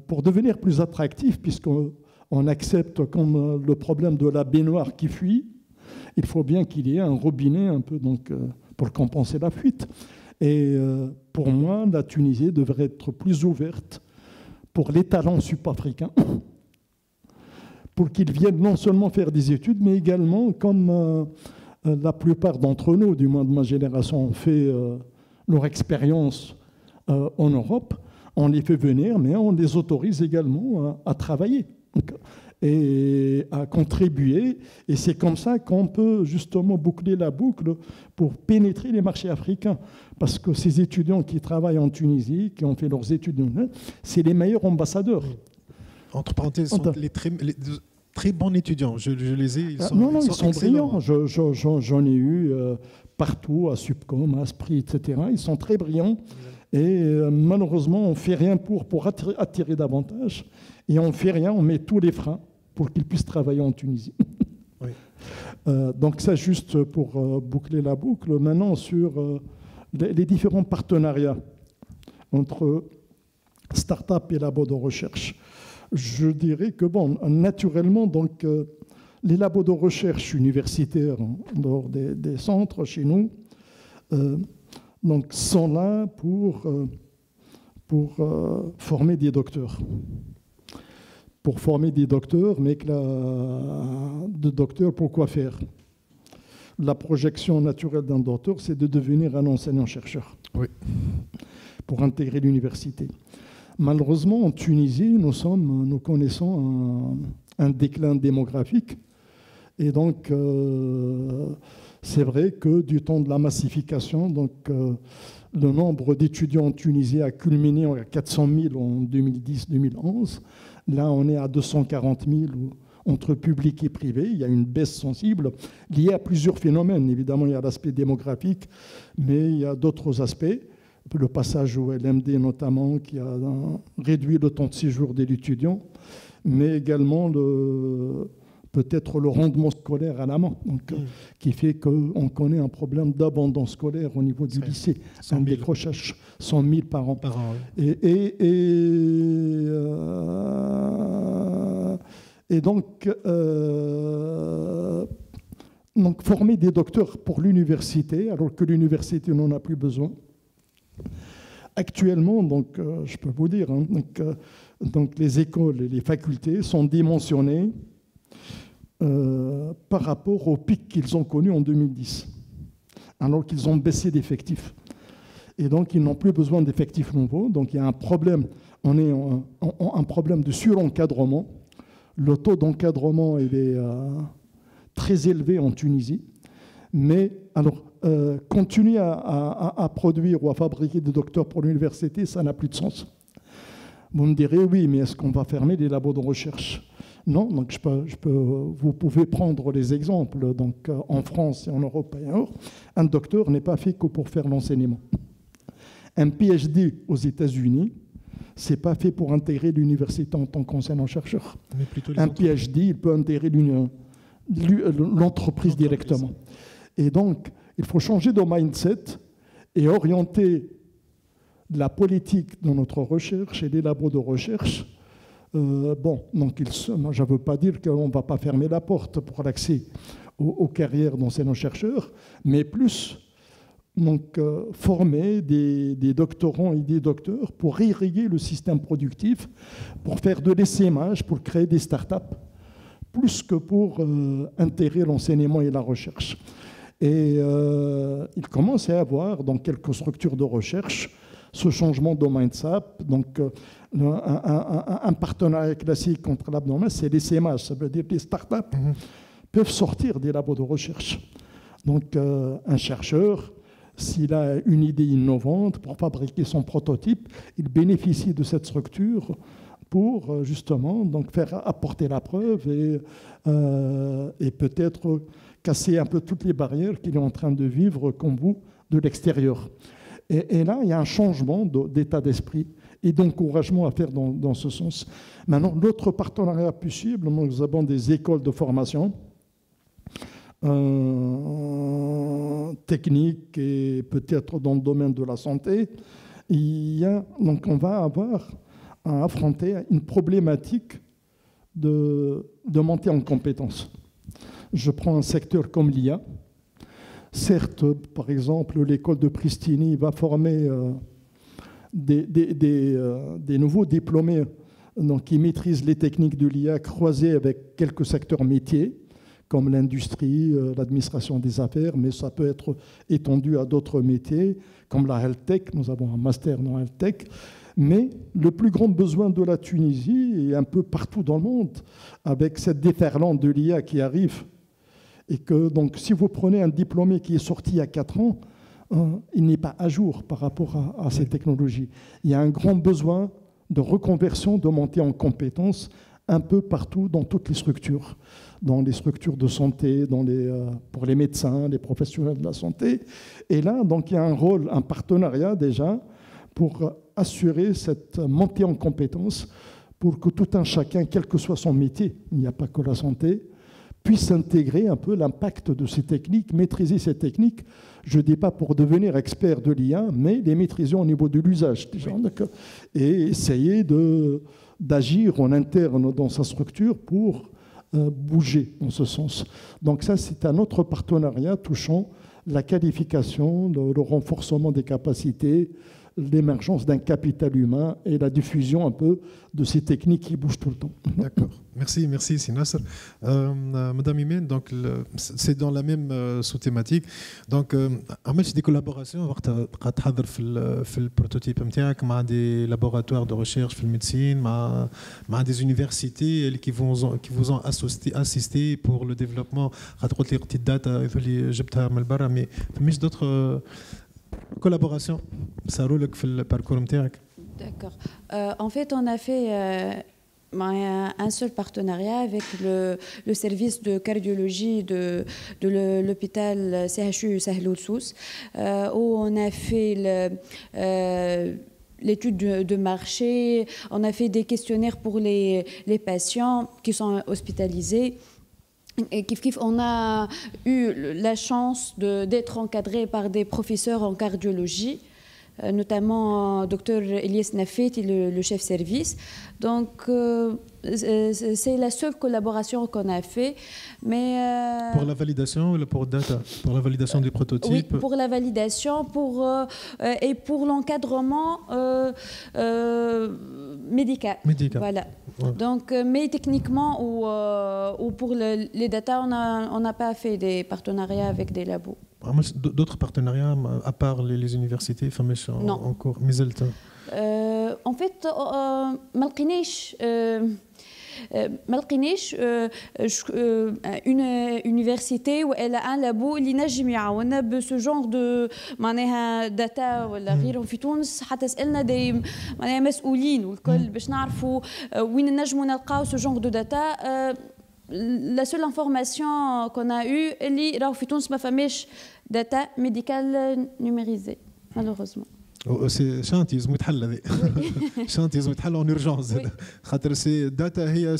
pour devenir plus attractif, puisqu'on accepte comme le problème de la baignoire qui fuit, il faut bien qu'il y ait un robinet un peu donc, pour compenser la fuite. Et pour moi, la Tunisie devrait être plus ouverte pour les talents sud-africains, pour qu'ils viennent non seulement faire des études, mais également, comme la plupart d'entre nous, du moins de ma génération, ont fait leur expérience en Europe, on les fait venir, mais on les autorise également à travailler et à contribuer. Et c'est comme ça qu'on peut justement boucler la boucle pour pénétrer les marchés africains. Parce que ces étudiants qui travaillent en Tunisie, qui ont fait leurs études, c'est les meilleurs ambassadeurs. Entre parenthèses, sont les très bons étudiants. Je les ai. Ils sont brillants. J'en ai eu partout, à Subcom, à Esprit, etc. Ils sont très brillants. Et malheureusement, on ne fait rien pour attirer davantage. Et on ne fait rien, on met tous les freins pour qu'ils puissent travailler en Tunisie. Oui. Donc ça, juste pour boucler la boucle. Maintenant, sur les différents partenariats entre start-up et labos de recherche. Je dirais que, bon, naturellement, donc, les labos de recherche universitaires en dehors des centres chez nous donc, sont là pour former des docteurs. Pour former des docteurs, mais de docteurs, pour quoi faire? La projection naturelle d'un docteur, c'est de devenir un enseignant-chercheur. Oui. Pour intégrer l'université. Malheureusement, en Tunisie, nous connaissons un déclin démographique. Et donc, c'est vrai que du temps de la massification, donc, le nombre d'étudiants en Tunisie a culminé à 400 000 en 2010-2011. Là, on est à 240 000 entre public et privé. Il y a une baisse sensible liée à plusieurs phénomènes. Évidemment, il y a l'aspect démographique, mais il y a d'autres aspects. Le passage au LMD notamment, qui a réduit le temps de séjour de l'étudiant, mais également peut-être le rendement scolaire à la main, qui fait qu'on connaît un problème d'abandon scolaire au niveau du lycée, un décrochage 100 000 par an. Oui. Et donc former des docteurs pour l'université, alors que l'université n'en a plus besoin. Actuellement, donc, je peux vous dire, donc les écoles et les facultés sont dimensionnées par rapport au pic qu'ils ont connu en 2010, alors qu'ils ont baissé d'effectifs. Et donc, ils n'ont plus besoin d'effectifs nouveaux. Donc, il y a un problème, un problème de surencadrement. Le taux d'encadrement il est très élevé en Tunisie. Mais alors, continuer à produire ou à fabriquer des docteurs pour l'université, ça n'a plus de sens. Vous me direz, oui, mais est-ce qu'on va fermer les labos de recherche? Non, donc vous pouvez prendre les exemples. Donc, en France et en Europe et ailleurs, un docteur n'est pas fait que pour faire l'enseignement. Un PhD aux États-Unis, ce n'est pas fait pour intégrer l'université en tant qu'enseignant-chercheur. Un PhD, il peut intégrer l'entreprise directement. Et donc, il faut changer de mindset et orienter la politique de notre recherche et les labos de recherche. Donc moi, je ne veux pas dire qu'on ne va pas fermer la porte pour l'accès aux carrières d'enseignants-chercheurs, mais plus donc, former des doctorants et des docteurs pour irriguer le système productif, pour faire de l'essaimage, pour créer des startups, plus que pour intégrer l'enseignement et la recherche. Et il commence à y avoir dans quelques structures de recherche ce changement de mindset. Donc, un partenariat classique entre l'abdomen, c'est l'essaimage. Ça veut dire que les startups peuvent sortir des labos de recherche. Donc, un chercheur, s'il a une idée innovante pour fabriquer son prototype, il bénéficie de cette structure pour justement donc, faire apporter la preuve et peut-être casser un peu toutes les barrières qu'il est en train de vivre comme vous de l'extérieur. Et là, il y a un changement d'état d'esprit et d'encouragement à faire dans ce sens. Maintenant, l'autre partenariat possible, nous avons des écoles de formation techniques et peut-être dans le domaine de la santé. Donc on va avoir à affronter une problématique de montée en compétences. Je prends un secteur comme l'IA. Certes, par exemple, l'école de Pristini va former des nouveaux diplômés donc, qui maîtrisent les techniques de l'IA croisées avec quelques secteurs métiers, comme l'industrie, l'administration des affaires, mais ça peut être étendu à d'autres métiers, comme la health tech. Nous avons un master dans health tech. Mais le plus grand besoin de la Tunisie, et un peu partout dans le monde, avec cette déferlante de l'IA qui arrive, et que donc, si vous prenez un diplômé qui est sorti il y a 4 ans, il n'est pas à jour par rapport à ces technologies. Il y a un grand besoin de reconversion, de montée en compétences un peu partout dans toutes les structures de santé, pour les médecins, les professionnels de la santé. Et là, donc, il y a un rôle, un partenariat déjà pour assurer cette montée en compétences pour que tout un chacun, quel que soit son métier, il n'y a pas que la santé, puissent intégrer un peu l'impact de ces techniques, maîtriser ces techniques. Je ne dis pas pour devenir expert de l'IA, mais les maîtriser au niveau de l'usage déjà, d'accord, et essayer d'agir en interne dans sa structure pour bouger en ce sens. Donc ça, c'est un autre partenariat touchant la qualification, le renforcement des capacités, l'émergence d'un capital humain et la diffusion un peu de ces techniques qui bougent tout le temps. D'accord. Merci, c'est Nasser. Madame Imen, donc c'est dans la même sous-thématique. Donc, عملت des collaborations وقت قاعد تحضر في البروتوتيب نتاعك مع des laboratoires de recherche في الميديسين مع des universités qui vous ont assisté pour le développement. قلت لي قلت الداتا اللي جبتها من برا mais فماش d'autres collaborations صاروا لك في الباركور نتاعك؟ D'accord. En fait, on a fait un seul partenariat avec le service de cardiologie de l'hôpital CHU Sahel Sousse, où on a fait l'étude de marché, on a fait des questionnaires pour les patients qui sont hospitalisés. Et on a eu la chance d'être encadré par des professeurs en cardiologie, notamment Dr Elias Nafeti, le chef service. Donc, c'est la seule collaboration qu'on a fait. Mais, pour la validation ou pour data? Pour la validation du prototype? Oui, pour la validation et pour l'encadrement médical. Voilà. Ouais. Donc, mais techniquement ou pour les data, on n'a pas fait des partenariats avec des labos. D'autres partenariats à part les universités en cours? En fait, ما لقيناش une université où elle a un labo اللي نجم يعاوننا بسو جونغ دو معناها داتا ولا غيرهم في تونس، حتى سالنا دي معناها مسؤولين والكل باش نعرفوا وين نجموا نلقاو سو جونغ دو داتا. La seule information qu'on a eue, اللي راهو في تونس ما فماش data médicale numérisée, malheureusement. سي شانتي لازم يتحل هذا شانتي لازم يتحل اون اورجونس خاطر سي داتا هي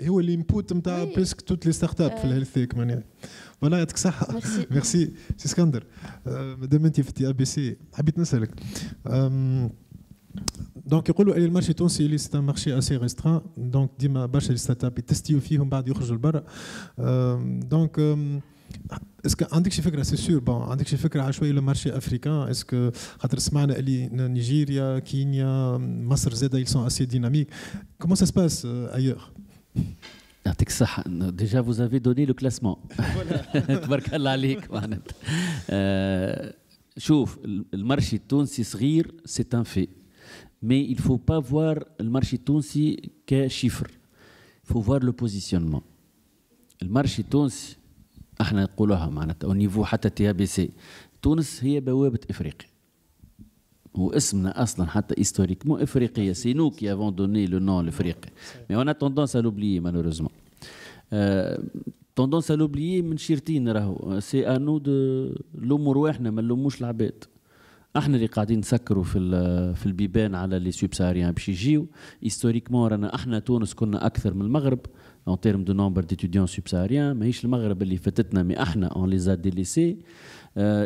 هو الانبوت نتاع بريسك توت لي ستارت اب في الهيلث كمان. فوالا يعطيك الصحه. ميرسي سي اسكندر. مادام انت في تي ا بي سي حبيت نسالك دونك يقولوا ان المارشي التونسي اللي سي ان مارشي اسي ريستران دونك ديما برشا لي ستارت اب يتستيو فيهم بعد يخرجوا لبرا دونك اسكو عندك شي فكره سي سور بون عندك شي فكره على شويه لو مارشي افريكان اسكو خاطر سمعنا اللي نيجيريا كينيا مصر زاده ils sont assez dynamiques comment ça se passe ailleurs يعطيك الصحة. Déjà vous avez donné le classement. تبارك الله عليك معناتها. شوف المارشي التونسي صغير c'est un fait mais il faut pas voir le marché التونسي كشيفر. Il faut voir le positionnement. المارشي التونسي احنا نقولوها معناتها au niveau حتى تي بي سي تونس هي بوابة افريقيا واسمنا اصلا حتى historiquement افريقيا. C'est nous qui avons donné le nom l'Afrique. Mais on a tendance à l'oublier malheureusement. Tendance à l'oublier من شيرتين راهو. C'est à nous de نلوموا رواحنا ما نلوموش العباد. احنا اللي قاعدين نسكروا في البيبان على لي سوبساريان باش يجيو. historiquement رانا احنا تونس كنا اكثر من المغرب en termes de nombre d'étudiants subsahariens. ماهيش المغرب اللي فاتتنا مي احنا on les a délaissés.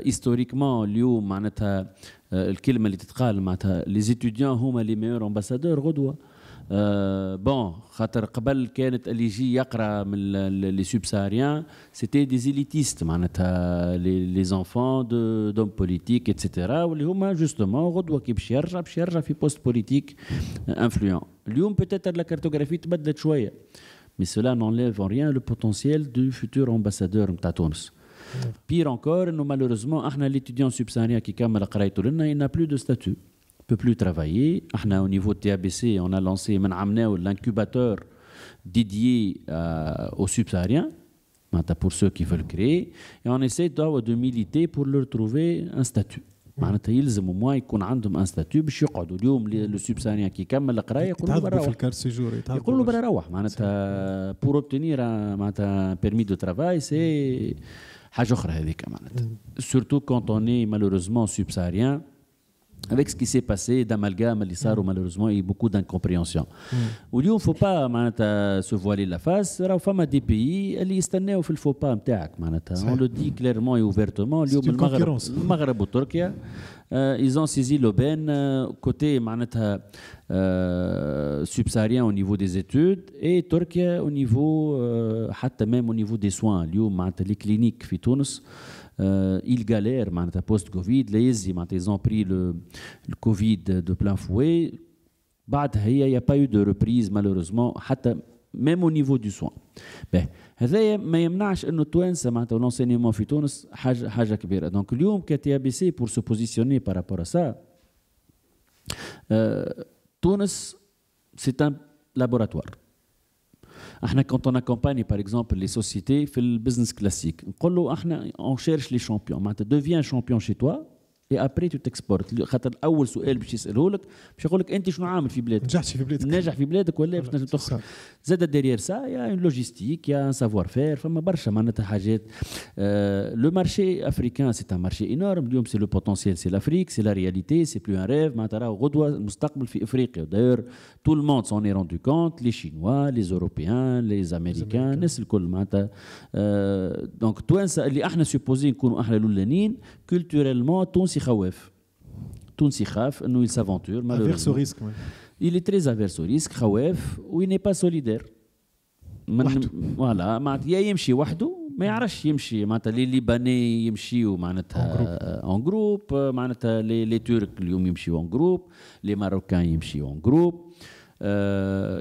historiquement اليوم معناتها الكلمه اللي تتقال معناتها les étudiants هما les meilleurs ambassadeurs غدوه. بون خاطر قبل كانت اللي يجي يقرا من لي سوبساريان سيتي دي زيليتيست معناتها لي زونفون دوم بوليتيك اتسيتيرا واللي هما جوستومون غدوه كي باش يرجع في بوست بوليتيك انفلوون. اليوم بوتيتر لا كارتوغرافي تبدلت شويه mais cela n'enlève en rien le potentiel du futur ambassadeur نتاع تونس. Pire encore, nous malheureusement, l'étudiant subsaharien qui كمل قرايته لنا il n'a plus de statut, peut plus travailler. Au niveau de TABC, on a lancé l'incubateur dédié aux subsahariens, pour ceux qui veulent créer, et on essaie de militer pour leur trouver un statut. معناتها يلزموا ما يكون عندهم ان ستاتيو باش يقعدوا اليوم لو سوبسانيان كي يكمل القرايه يقولوا برا روح في الكارت سيجور يقولوا برا روح معناتها بور اوبتينير معناتها بيرمي دو ترافاي سي حاجه اخرى هذيك معناتها سورتو كونت اوني مالوريزمون سوبساريان avec ce qui s'est passé d'amalgame اللي صاروا malheureusement et beaucoup d'incompréhension. واليوم faut pas معناتها se voiler la face. راهو فما دي بيي اللي يستناو في الفو با نتاعك معناتها. On le dit clairement et ouvertement. اليوم المغرب وتركيا ils ont saisi l'aubaine côté معناتها subsaharien au niveau des études et Turquie au niveau حتى même au niveau des soins. اليوم معناتها les cliniques في تونس ils galèrent post-Covid. Ils ont pris le Covid de plein fouet. Il n'y a pas eu de reprise malheureusement, même au niveau du soin. هذا ما يمنعش انه التوانسه معناتها l'enseignement في تونس حاجه كبيره. Donc اليوم KTABC pour se positionner par rapport à ça, Tunis c'est un laboratoire. Quand on accompagne par exemple les sociétés في le business classique, on cherche les champions. Deviens champion chez toi et après tu t'exportes. خاطر اول سؤال باش يساله لك باش يقول لك انت شنو عامل في بلادك؟ ناجح في بلادك ولا باش تنجم تخرج؟ زاد ديريير سا يا اون لوجيستيك يا ان سافوار فير. فما برشا معناتها حاجات. لو مارشي افريكان سي ان مارشي انورم. اليوم سي لو بوتونسيال سي لافريك سي لا رياليتي سي بلو ان ريف. معناتها راهو غدوه المستقبل في افريقيا. داير تو الموند سون اي روندو كونت. لي شينوا لي اوروبيان لي امريكان الناس الكل معناتها. دونك توانسه اللي احنا سوبوزي نكونوا احنا الاولانيين كولتوريلمون. تونسي خواف. تونسي خاف انه يسافونتور. averse au risque. Il est très averse au risque. خواف و il n'est pas solidaire. فوالا معناتها يا يمشي وحده ما يعرفش يمشي. معناتها لي ليباني يمشيو معناتها اون جروب. معناتها لي تورك اليوم يمشيو اون جروب. لي ماروكان يمشيو اون جروب.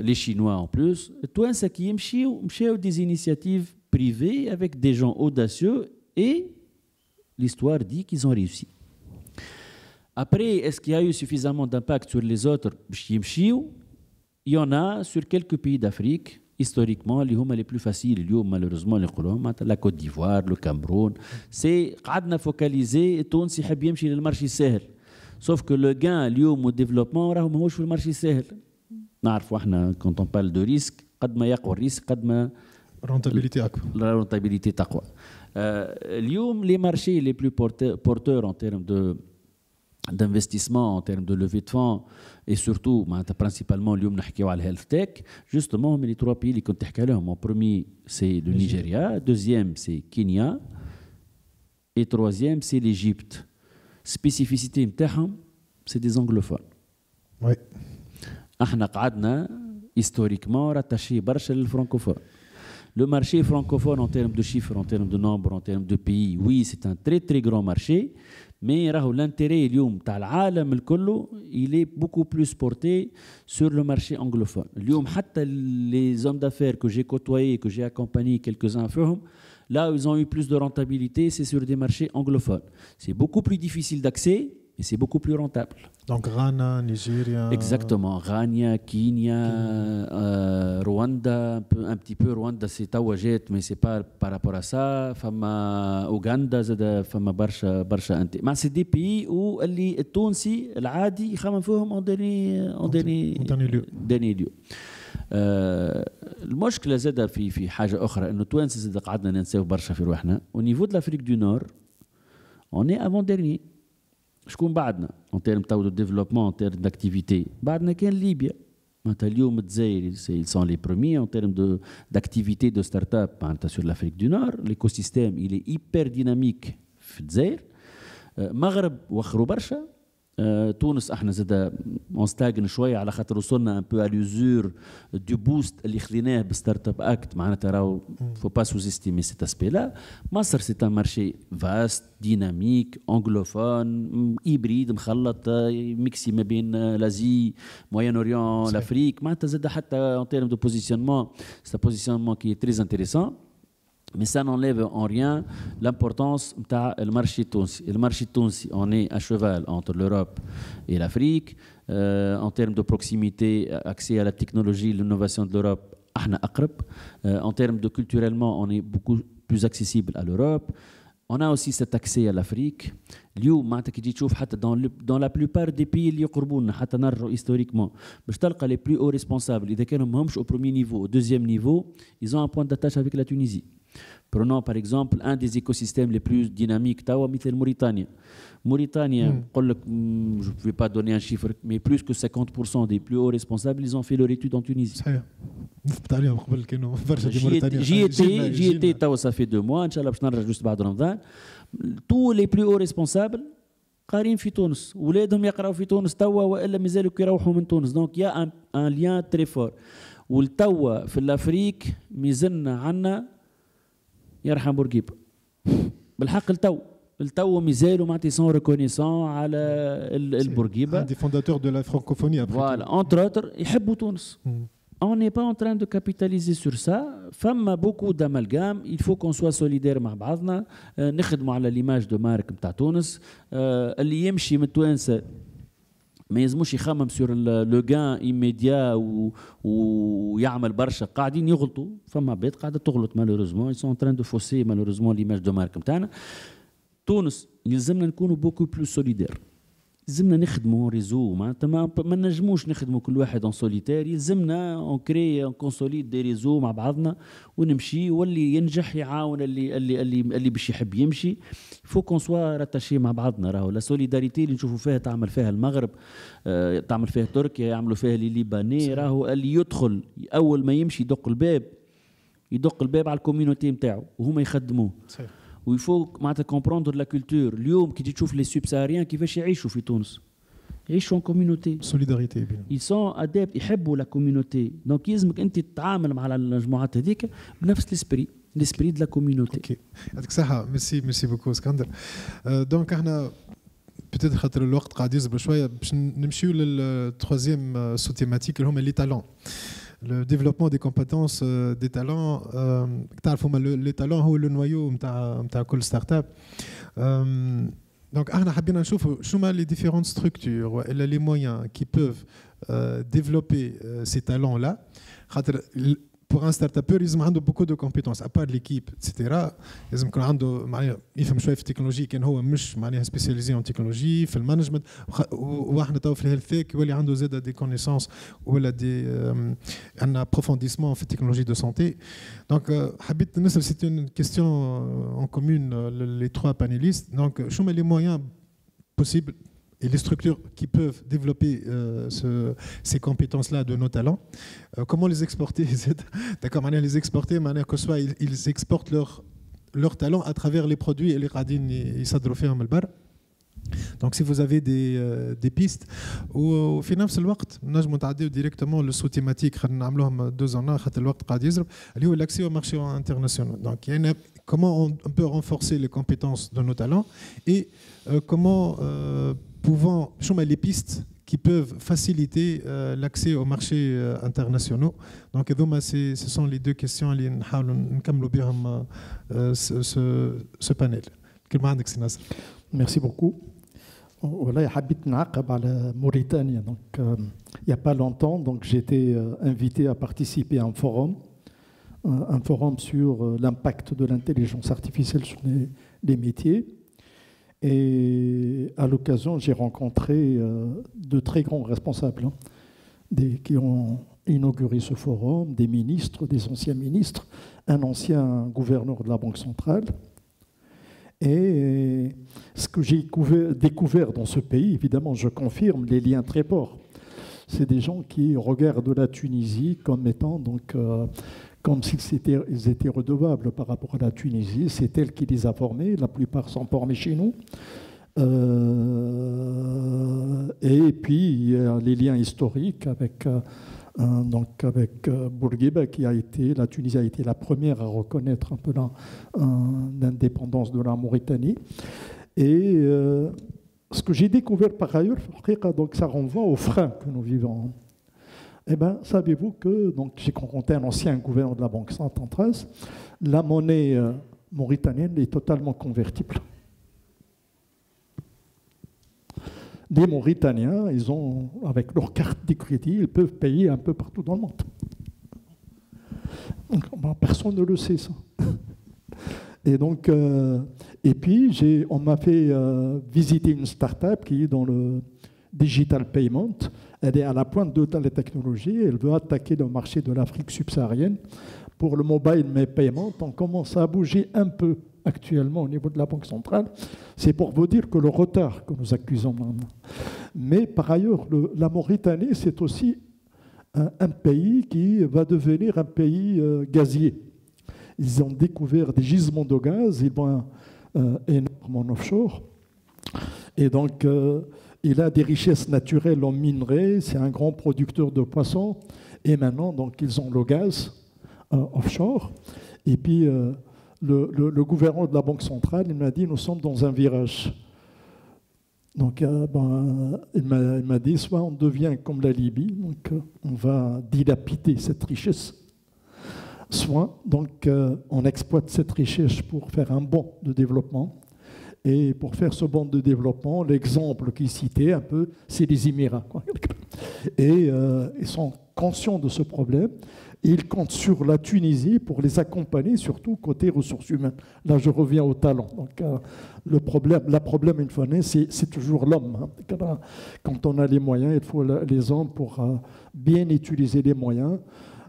لي شينوا اون بلوس. التوانسه كي يمشيو مشاو دي انيشيتيف بريفي avec des gens audacieux et l'histoire dit qu'ils ont réussi. Après, est-ce qu'il y a eu suffisamment d'impact sur les autres? Il y en a sur quelques pays d'Afrique, historiquement, les plus faciles, malheureusement, la Côte d'Ivoire, le Cameroun. C'est qu'on a focalisé et on s'est bien chez le marché sahel. Sauf que le gain, au développement, on a le marché sahel. Quand on parle de risque, قد ما يقوى الريسك قد ما la rentabilité تقوى. اليوم les marchés les plus porteurs en termes d'investissement, en termes de levée de fonds et surtout principalement اليوم نحكيو على الهيلث تك. Justement, mais les trois pays اللي كنت تحكي عليهم, en premier c'est le Nigeria, deuxième c'est Kenya et troisième c'est l'Égypte. Spécificité نتاعهم c'est des anglophones. Oui. احنا قعدنا historiquement rattaché برشا للفرانكوفون. Le marché francophone en termes de chiffres, en termes de nombre, en termes de pays, oui, c'est un très très grand marché, mais l'intérêt اليوم تاع العالم الكل il est beaucoup plus porté sur le marché anglophone. اليوم حتى les hommes d'affaires que j'ai côtoyés, que j'ai accompagnés quelques-uns فيهم, là où ils ont eu plus de rentabilité, c'est sur des marchés anglophones. C'est beaucoup plus difficile d'accès, et c'est beaucoup plus rentable. Donc Ghana, Nigeria. Exactement, Ghana, Kenya, Rwanda, un petit peu Rwanda c'est tawajet, mais c'est pas par rapport à ça. Fama Ouganda, fama Barsha. Mais c'est des pays où les Tunisiens, العادي يخمم فيهم en dernier lieu. المشكلة زادة في حاجة أخرى إنه توانسة زادة قعدنا ننساو برشا في روحنا. Au niveau de l'Afrique du Nord, on est avant-dernier. شكون بعدنا en termes de développement, en termes d'activité? بعدنا كان ليبيا. معناتها اليوم الجزائر ils sont les premiers en termes d'activité de start-up معناتها sur l'Afrique du Nord. L'écosystème il est hyper dynamique في الجزائر. مغرب وخروا برشا. تونس احنا زاد اون ستاغن شويه على خاطر وصلنا ان بو على لوزور دو بوست اللي خليناه بستارت اب اكت. معناتها راهو فو با سوز استيمي سيت اسبي لا. مصر سي ان مارشي فاست ديناميك انجلوفون هيبريد مخلط ميكسي ما بين لازي موين اوريون لافريك. معناتها زاد حتى ان تيرم دو بوزيسيونمون سي بوزيسيونمون كي تري انتريسون. Mais ça n'enlève en rien l'importance du marché tunisien. Le marché tunisien, on est à cheval entre l'Europe et l'Afrique. En termes de proximité, accès à la technologie, l'innovation de l'Europe, en termes de culturellement, on est beaucoup plus accessible à l'Europe. On a aussi cet accès à l'Afrique. اليوم معناتها كي تجي تشوف حتى dans la plupart des pays اللي يقربونا حتى نرجعوا historiquement باش تلقى les plus hauts responsables إذا كانوا ماهمش au premier niveau au deuxième niveau, ils ont un point d'attache avec la Tunisie. Prenons par exemple un des écosystèmes les plus dynamiques, مثل Mauritanie. Mauritanie, je ne vais pas donner un chiffre, mais plus que 50% des plus hauts responsables, ils ont fait leur étude en Tunisie. J'y étais, ça fait 2 mois, Inch'Allah, je n'arrive juste بعد Ramadan. Tous les plus hauts responsables قارين في تونس، ولادهم يقراوا في تونس توا والا مازالوا كيروحوا من تونس. دونك يا ان ليان تري فور. والتوا في الافريك ميزلنا عنا يرحم بورقيبه بالحق. التو مازالوا معناتها سون ريكونيسون على البورقيبه. دي فونداتور دو لا فرانكوفوني فوالا اونتر اوتر يحبوا تونس. On n'est pas en train de capitaliser sur ça. Femme beaucoup d'amalgame. Il faut qu'on soit solidaire مع بعضنا. نخدموا على l'image de marque نتاع تونس. اللي يمشي من التوانسه ما يلزموش يخمم سور لو غان ايميديا ويعمل برشا. قاعدين يغلطوا. فما عباد قاعده تغلط مالوريزمون. Ils sont en train de fausser malheureusement l'image de marque نتاعنا. تونس يلزمنا نكونوا beaucoup plus solidaires. يلزمنا نخدموا ريزو معناتها ما نجموش نخدموا كل واحد اون سوليتير. يلزمنا اون كري اون كونسوليد دي ريزو مع بعضنا ونمشي، واللي ينجح يعاون اللي باش يحب يمشي. فو كون سوا راتاشي مع بعضنا. راهو لا سوليداريتي اللي نشوفوا فيها تعمل فيها المغرب، تعمل فيها تركيا، يعملوا فيها لي ليباني. راهو اللي يدخل اول ما يمشي يدق الباب على الكوميونيتي نتاعو وهما يخدموه. ويفو معناتها كومبروندر لا كولتور. اليوم كي تشوف لي سوبساريان كيفاش يعيشوا في تونس، يعيشوا ان كوميونيتي سوليداريتي. يسون ادابت، يحبوا لا كوميونيتي. دونك يلزمك انت تتعامل مع المجموعات هذيك بنفس ليسبري دو لا كوميونيتي. اوكي يعطيك الصحه. ميرسي بوكو اسكندر. دونك احنا بتدر خاطر الوقت قاعد يزبر شويه باش نمشيو للتروازيام سو تيماتيك اللي هما لي تالون. Le développement des compétences des talents. Les talents هو le noyau نتاع كل ستارت اب. Donc احنا حابين نشوفوا شو ما les différentes structures والا les moyens qui peuvent développer ces talents là. خاطر pour un start-upper يلزم عنده beaucoup de compétences à part l'équipe etc. لازم يكون عنده معناها يفهم شويه في التكنولوجيا، كان هو مش معناها سبيسياليزي ان تكنولوجي في المانجمنت. واحنا تو في الهيلث تيك يولي عنده زاده دي كونيسونس ولا دي ان ابروفونديسمون في التكنولوجي دو سانتي. دونك حبيت نسال سيت اون كيستيون ان كومون لي 3 panélistes. دونك شو ما لي مويان possibles et les structures qui peuvent développer ces compétences-là de nos talents, comment les exporter? D'accord, les exporter, que soit ils exportent leurs talents à travers les produits et les radines et s'adroffer en malbar. Donc si vous avez des pistes ou في نفس الوقت نجموا نتعديو directement le sous-thématique نعملوهم 2 ans خاطر الوقت قاعد يزرب اللي هو l'accès au marché international. Donc comment on peut renforcer les compétences de nos talents et comment pouvant les pistes qui peuvent faciliter l'accès aux marchés internationaux. Donc ce sont les 2 questions اللي نحاولوا نكملوا بهم ce panel. كلمة عندك سي ناصر. Merci beaucoup. Voilà, حبيت نعقب على موريتانيا. Donc il y a pas longtemps, donc j'étais invité à participer à un forum sur l'impact de l'intelligence artificielle sur les métiers. Et à l'occasion, j'ai rencontré de très grands responsables qui ont inauguré ce forum, des ministres, des anciens ministres, un ancien gouverneur de la Banque centrale. Et ce que j'ai découvert dans ce pays, évidemment, je confirme les liens très forts. C'est des gens qui regardent la Tunisie comme étant donc comme s'ils étaient redevables par rapport à la Tunisie. C'est elle qui les a formés. La plupart sont formés chez nous. Et puis, il y a les liens historiques avec Bourguiba, la Tunisie a été la première à reconnaître un peu l'indépendance de la Mauritanie. Et ce que j'ai découvert par ailleurs, donc ça renvoie aux freins que nous vivons. Eh bien, savez-vous que j'ai rencontré un ancien gouverneur de la Banque centrale, la monnaie mauritanienne est totalement convertible. Les Mauritaniens, avec leur carte de crédit, ils peuvent payer un peu partout dans le monde. Donc, personne ne le sait, ça. Et donc, et puis, on m'a fait visiter une start-up qui est dans le digital payment. Elle est à la pointe de la technologie. Elle veut attaquer le marché de l'Afrique subsaharienne pour le mobile mais paiement, on commence à bouger un peu actuellement au niveau de la Banque centrale. C'est pour vous dire que le retard que nous accusons maintenant. Mais par ailleurs, la Mauritanie, c'est aussi un pays qui va devenir un pays gazier. Ils ont découvert des gisements de gaz, ils vont énormément en offshore. Et donc, il a des richesses naturelles en minerais, c'est un grand producteur de poissons. Et maintenant, donc, ils ont le gaz offshore. Et puis, le gouverneur de la Banque centrale, il m'a dit, nous sommes dans un virage. Donc, il m'a dit, soit on devient comme la Libye, donc on va dilapider cette richesse, soit donc, on exploite cette richesse pour faire un bond de développement. Et pour faire ce bond de développement, l'exemple qu'il citait un peu, c'est les Émirats. Et ils sont conscients de ce problème. Et ils comptent sur la Tunisie pour les accompagner, surtout côté ressources humaines. Là, je reviens au talent. Donc, le problème, une fois né, c'est toujours l'homme. Hein. Quand on a les moyens, il faut les hommes pour bien utiliser les moyens.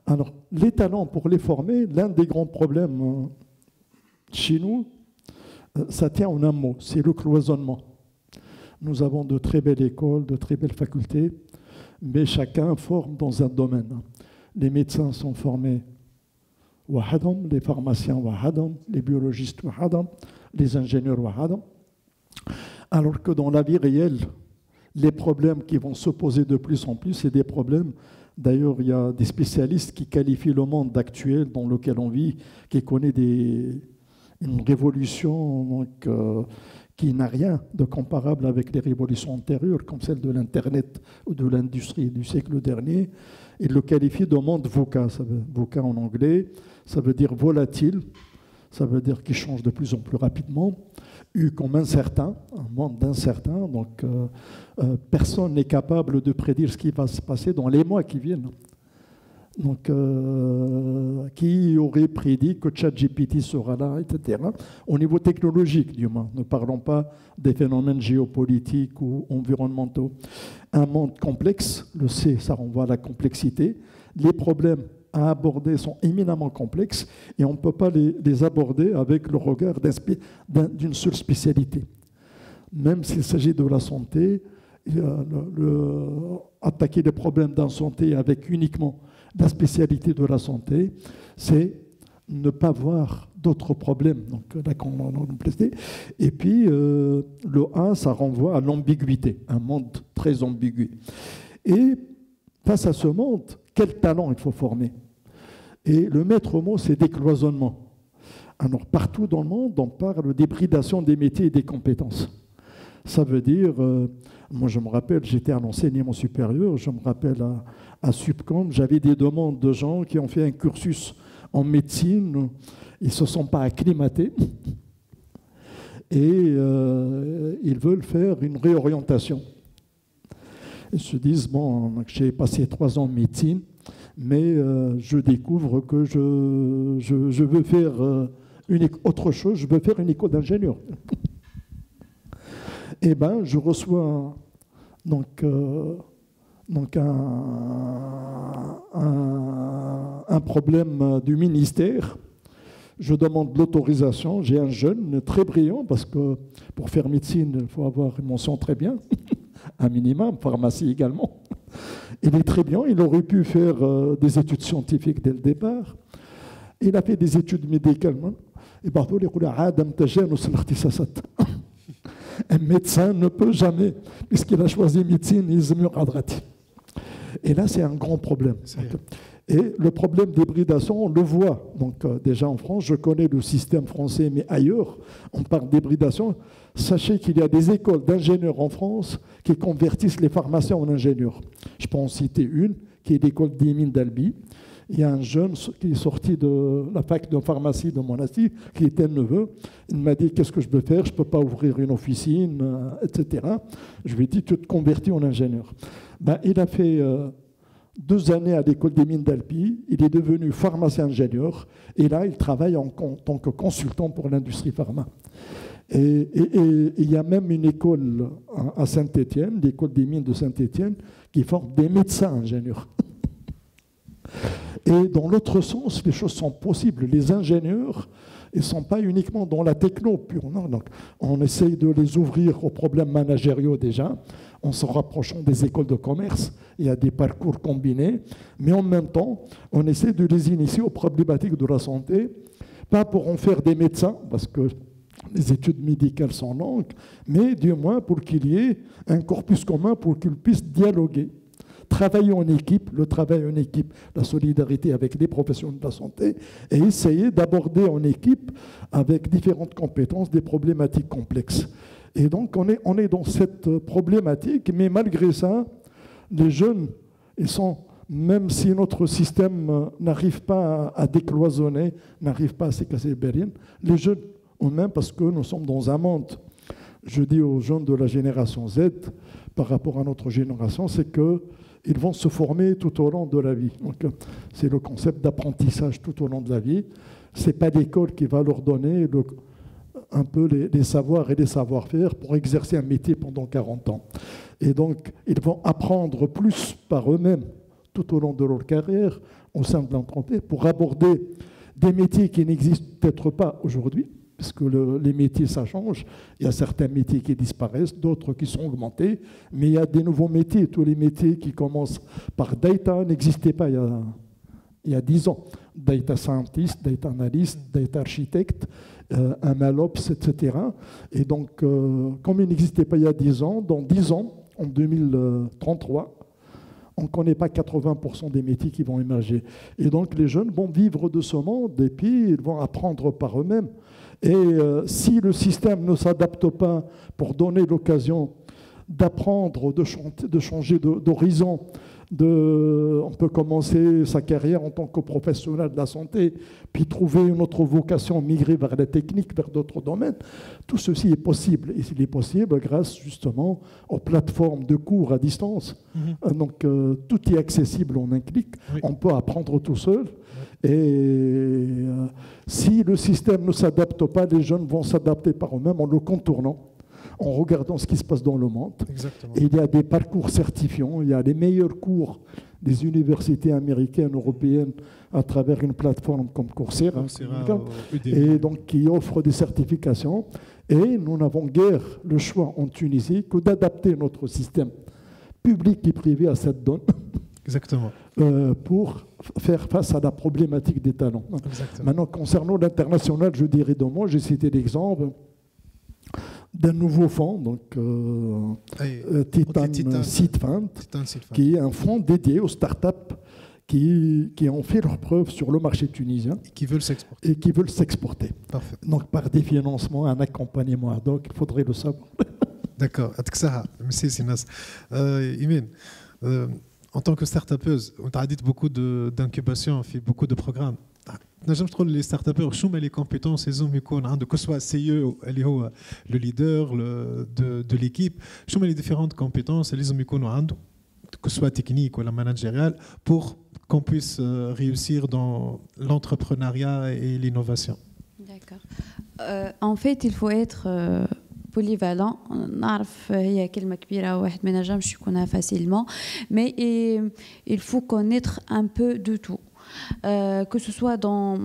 Alors, les talents, pour les former, l'un des grands problèmes chez nous, ça tient en un mot, c'est le cloisonnement. Nous avons de très belles écoles, de très belles facultés, mais chacun forme dans un domaine. Les médecins sont formés wahadam, les pharmaciens wahadam, les biologistes wahadam, les ingénieurs wahadam. Alors que dans la vie réelle, les problèmes qui vont se poser de plus en plus, c'est des problèmes. D'ailleurs, il y a des spécialistes qui qualifient le monde actuel dans lequel on vit, qui connaît une révolution donc, qui n'a rien de comparable avec les révolutions antérieures, comme celle de l'Internet ou de l'industrie du siècle dernier. Il le qualifie de monde VUCA. VUCA en anglais, ça veut dire volatile, ça veut dire qu'il change de plus en plus rapidement. U comme incertain, un monde incertain, donc personne n'est capable de prédire ce qui va se passer dans les mois qui viennent. Donc, qui aurait prédit que ChatGPT sera là, etc. Au niveau technologique, du moins, ne parlons pas des phénomènes géopolitiques ou environnementaux. Un monde complexe, le C, ça renvoie à la complexité. Les problèmes à aborder sont éminemment complexes et on ne peut pas les aborder avec le regard d'une seule spécialité. Même s'il s'agit de la santé, attaquer les problèmes de la santé avec uniquement la spécialité de la santé, c'est ne pas voir d'autres problèmes. Donc, là, et puis, le 1, ça renvoie à l'ambiguïté, un monde très ambigu. Et face à ce monde, quel talent il faut former? Et le maître mot, c'est décloisonnement. Alors, partout dans le monde, on parle d'hybridation des métiers et des compétences. Ça veut dire, moi je me rappelle, j'étais en enseignement supérieur, je me rappelle à Subcom, j'avais des demandes de gens qui ont fait un cursus en médecine, ils ne se sont pas acclimatés et ils veulent faire une réorientation. Ils se disent, bon, j'ai passé 3 ans en médecine, mais je découvre que je veux faire autre chose, je veux faire une école d'ingénieur. Eh bien, je reçois donc un problème du ministère. Je demande l'autorisation. J'ai un jeune très brillant, parce que pour faire médecine, il faut avoir une mention très bien, un minimum, pharmacie également. Il est très bien, il aurait pu faire des études scientifiques dès le départ. Il a fait des études médicales. Et parfois, il dit, un médecin ne peut jamais, puisqu'il a choisi médecine, et là, c'est un grand problème. Et le problème d'hybridation, on le voit. Donc, déjà en France, je connais le système français, mais ailleurs, on parle d'hybridation. Sachez qu'il y a des écoles d'ingénieurs en France qui convertissent les pharmaciens en ingénieurs. Je peux en citer une, qui est l'école d'Emin d'Albi. Il y a un jeune qui est sorti de la fac de pharmacie de Monastir, qui était un neveu. Il m'a dit, qu'est-ce que je peux faire? Je ne peux pas ouvrir une officine, etc. Je lui ai dit, tu te convertis en ingénieur. Ben, il a fait 2 années à l'école des mines d'Alpi. Il est devenu pharmacien-ingénieur. Et là, il travaille en tant que consultant pour l'industrie pharma. Et il y a même une école à Saint-Étienne, l'école des mines de Saint-Étienne, qui forme des médecins ingénieurs. Et dans l'autre sens, les choses sont possibles. Les ingénieurs, ils ne sont pas uniquement dans la techno pure. Non, donc, on essaye de les ouvrir aux problèmes managériaux déjà, en se rapprochant des écoles de commerce. Il y a des parcours combinés, mais en même temps, on essaie de les initier aux problématiques de la santé, pas pour en faire des médecins, parce que les études médicales sont longues, mais du moins pour qu'il y ait un corpus commun pour qu'ils puissent dialoguer. Travailler en équipe, le travail en équipe, la solidarité avec les professionnels de la santé, et essayer d'aborder en équipe, avec différentes compétences, des problématiques complexes. Et donc, on est dans cette problématique, mais malgré ça, les jeunes, ils sont, même si notre système n'arrive pas à décloisonner, n'arrive pas à se casser les berlines, les jeunes, eux-mêmes, parce que nous sommes dans un monde, je dis aux jeunes de la génération Z, par rapport à notre génération, c'est qu'ils vont se former tout au long de la vie. Donc, c'est le concept d'apprentissage tout au long de la vie. Ce n'est pas l'école qui va leur donner un peu les savoirs et les savoir-faire pour exercer un métier pendant 40 ans. Et donc, ils vont apprendre plus par eux-mêmes tout au long de leur carrière au sein de l'entreprise pour aborder des métiers qui n'existent peut-être pas aujourd'hui, parce que les métiers, ça change. Il y a certains métiers qui disparaissent, d'autres qui sont augmentés, mais il y a des nouveaux métiers. Tous les métiers qui commencent par data n'existaient pas il y a 10 ans. Data scientist, data analyst, data architect, MLOps, etc. Et donc, comme il n'existait pas il y a 10 ans, dans 10 ans, en 2033, on ne connaît pas 80% des métiers qui vont émerger. Et donc, les jeunes vont vivre de ce monde et puis ils vont apprendre par eux-mêmes. Et si le système ne s'adapte pas pour donner l'occasion d'apprendre, de changer d'horizon, on peut commencer sa carrière en tant que professionnel de la santé, puis trouver une autre vocation, migrer vers la technique, vers d'autres domaines. Tout ceci est possible. Et il est possible grâce justement aux plateformes de cours à distance. Donc tout est accessible en un clic. Oui. On peut apprendre tout seul. Oui. Et si le système ne s'adapte pas, les jeunes vont s'adapter par eux-mêmes en le contournant, en regardant ce qui se passe dans le monde. Exactement. Et il y a des parcours certifiants, il y a les meilleurs cours des universités américaines, européennes, à travers une plateforme comme Coursera, et donc qui offre des certifications. Et nous n'avons guère le choix en Tunisie que d'adapter notre système public et privé à cette donne. Exactement. Pour faire face à la problématique des talents. Exactement. Maintenant, concernant l'international, je dirais de moi, j'ai cité l'exemple d'un nouveau fonds, donc Titan Seed Fund, qui est un fonds dédié aux startups qui ont fait leurs preuves sur le marché tunisien et qui veulent s'exporter. Parfait. Donc par des financements, un accompagnement. Donc il faudrait le savoir. D'accord. Merci Sinas. Imen, en tant que start-upeuse, on t'a dit beaucoup d'incubation, on fait beaucoup de programmes. نجم تقول لي ستارت ابر شنو هما لي كومبيتونس لازم يكون عنده كو سوا سي او اللي هو لو ليدر دو ليكيب شنو هما لي ديفيرونت كومبيتونس اللي لازم يكونوا عنده كو سوا تكنيك ولا ماناجيريال pour qu'on puisse réussir dans l'entrepreneuriat et l'innovation. D'accord. En fait, il faut être polyvalent. نعرف هي كلمة كبيرة واحد ما ينجمش يكونها facilement, mais il faut connaître un peu de tout. Que ce soit dans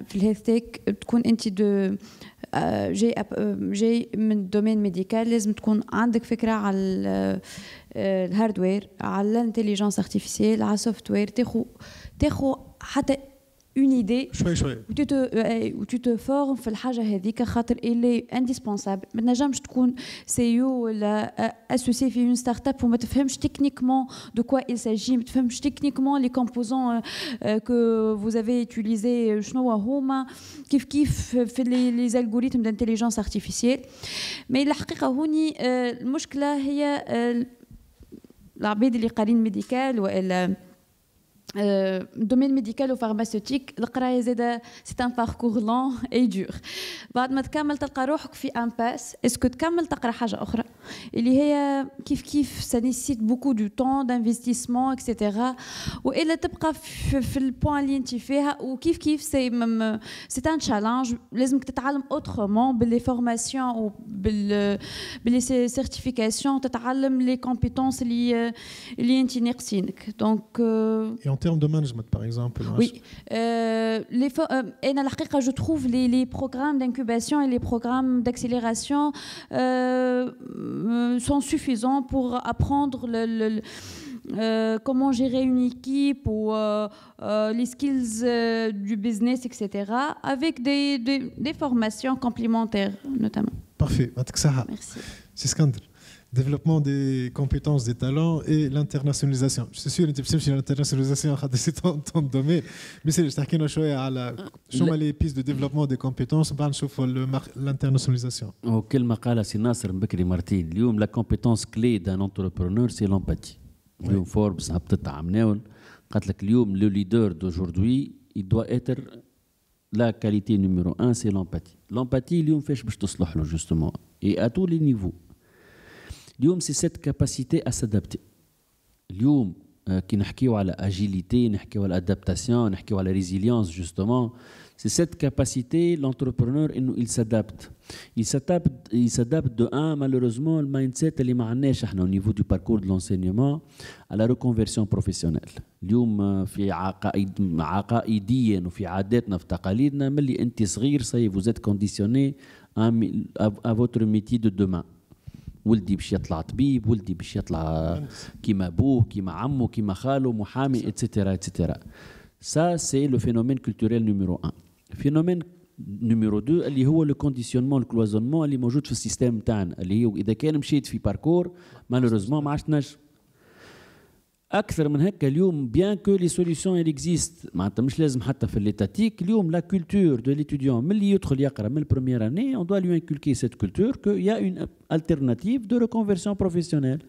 في الهيلث تيك تكون انت جاي من دومين ميديكال لازم تكون عندك فكره على الهاردوير على الانتليجنس ارتيفيسيال على السوفت وير تاخو حتى une idée où tu te formes في الحاجه هذيك خاطر اللي indispensable. ما تنجمش تكون سي او ولا اسوسي في une start-up وما تفهمش techniquement de quoi il s'agit, ما تفهمش techniquement les composants que vous avez utilisés شنو هما كيف في les algorithmes d'intelligence artificielle. mais الحقيقه هوني المشكله هي العباد اللي قارين ميديكال والا domaine médical ou pharmaceutique القرايه زاده c'est un parcours lent et dur. بعد ما تكمل تلقى روحك في امباس اسكو تكمل تقرا حاجه اخرى اللي هي كيف ça nécessite beaucoup de temps d'investissement etc. والا تبقى في البوان اللي انت فيها وكيف c'est un challenge لازمك تتعلم autrement باللي فورماسيون وباللي certification تتعلم les compétences اللي انت ناقصينك donc et en termes de management par exemple oui انا الحقيقه je trouve les programmes d'incubation et les programmes d'accélération sont suffisants pour apprendre comment gérer une équipe ou les skills du business, etc. avec des formations complémentaires notamment. Parfait. Merci. C'est Skander. Développement des compétences, des talents et l'internationalisation. Je suis sûr que tu as l'internationalisation, c'est ton domaine. Mais c'est juste que je vais les pistes de développement des compétences, l'internationalisation. وكلمة قالها سي ناصر بكري مرتين اليوم la compétence clé d'un entrepreneur c'est l'empathie. اليوم فوربس هبطتها عمناون قالت لك اليوم le leader d'aujourd'hui il doit être la qualité numéro 1 c'est l'empathie. L'empathie اليوم فاش باش تصلح له justement et à tous les niveaux. اليوم c'est cette capacité à s'adapter. اليوم كي نحكيو على agilité نحكيو على adaptation نحكيو على résilience justement c'est cette capacité l'entrepreneur انه il s'adapte de un malheureusement le mindset اللي ما عندناش احنا au niveau du parcours de l'enseignement à la reconversion professionnelle. اليوم في عقائديا وفي عاداتنا في تقاليدنا ملي انت صغير ça vous êtes conditionné à votre métier de demain. ولدي باش يطلع طبيب ولدي باش يطلع كيما ابوه كيما عمه كيما خاله محامي اتسيتيرا اتسيتيرا. Ça c'est le phénomène culturel numéro 1. Phénomène numéro 2 اللي هو le conditionnement le cloisonnement اللي موجود في السيستم تاعنا اللي هو اذا كان مشيت في باركور malheureusement ما عادش تنجم. اكثر من هكا اليوم بيان كو لي سوليسيون ال اكزيست معناتها مش لازم حتى في الليتاتيك اليوم لا كولتور دو ليتيديون ملي يدخل يقرا من البروميير اني اون دوا لو انكولكي سيت كولتور كو يا اون التيرناتيف دو ريكونفيرسيون بروفيسيونيل.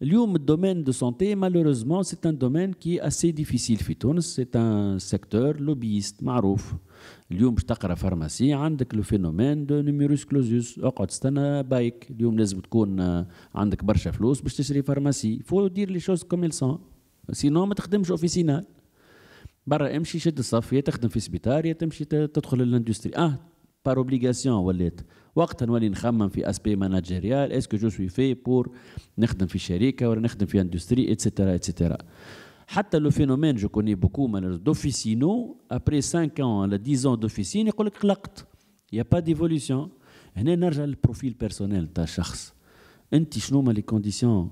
اليوم الدومين دو سانتي malheureusement c'est un domaine qui est assez difficile في تونس c'est un secteur lobbyiste معروف. اليوم باش تقرا فارماسي عندك لو فينومين دو نيميروس كلوزوس اقعد استنى بايك. اليوم لازم تكون عندك برشا فلوس باش تشري فارماسي فو دير لي شوز كوم إل سون سينو ما تخدمش اوفيسينال برا امشي شد الصف يا تخدم في سبيطار يا تمشي تدخل للاندستري بار اوبليغاسيون ولات وقتها نولي نخمم في اسبي ماناجيريال اسكو جو سوي في بور نخدم في شركه ولا نخدم في اندستري اتسيتيرا اتسيتيرا. حتى لو فينومين جو كوني بوكو دوفيسينو ابري 5 ans ولا 10 ans دوفيسين يقول لك قلقت يا با ديفوليسيون. هنا نرجع للبروفيل بيرسونيل تاع الشخص انت شنو هما لي كونديسيون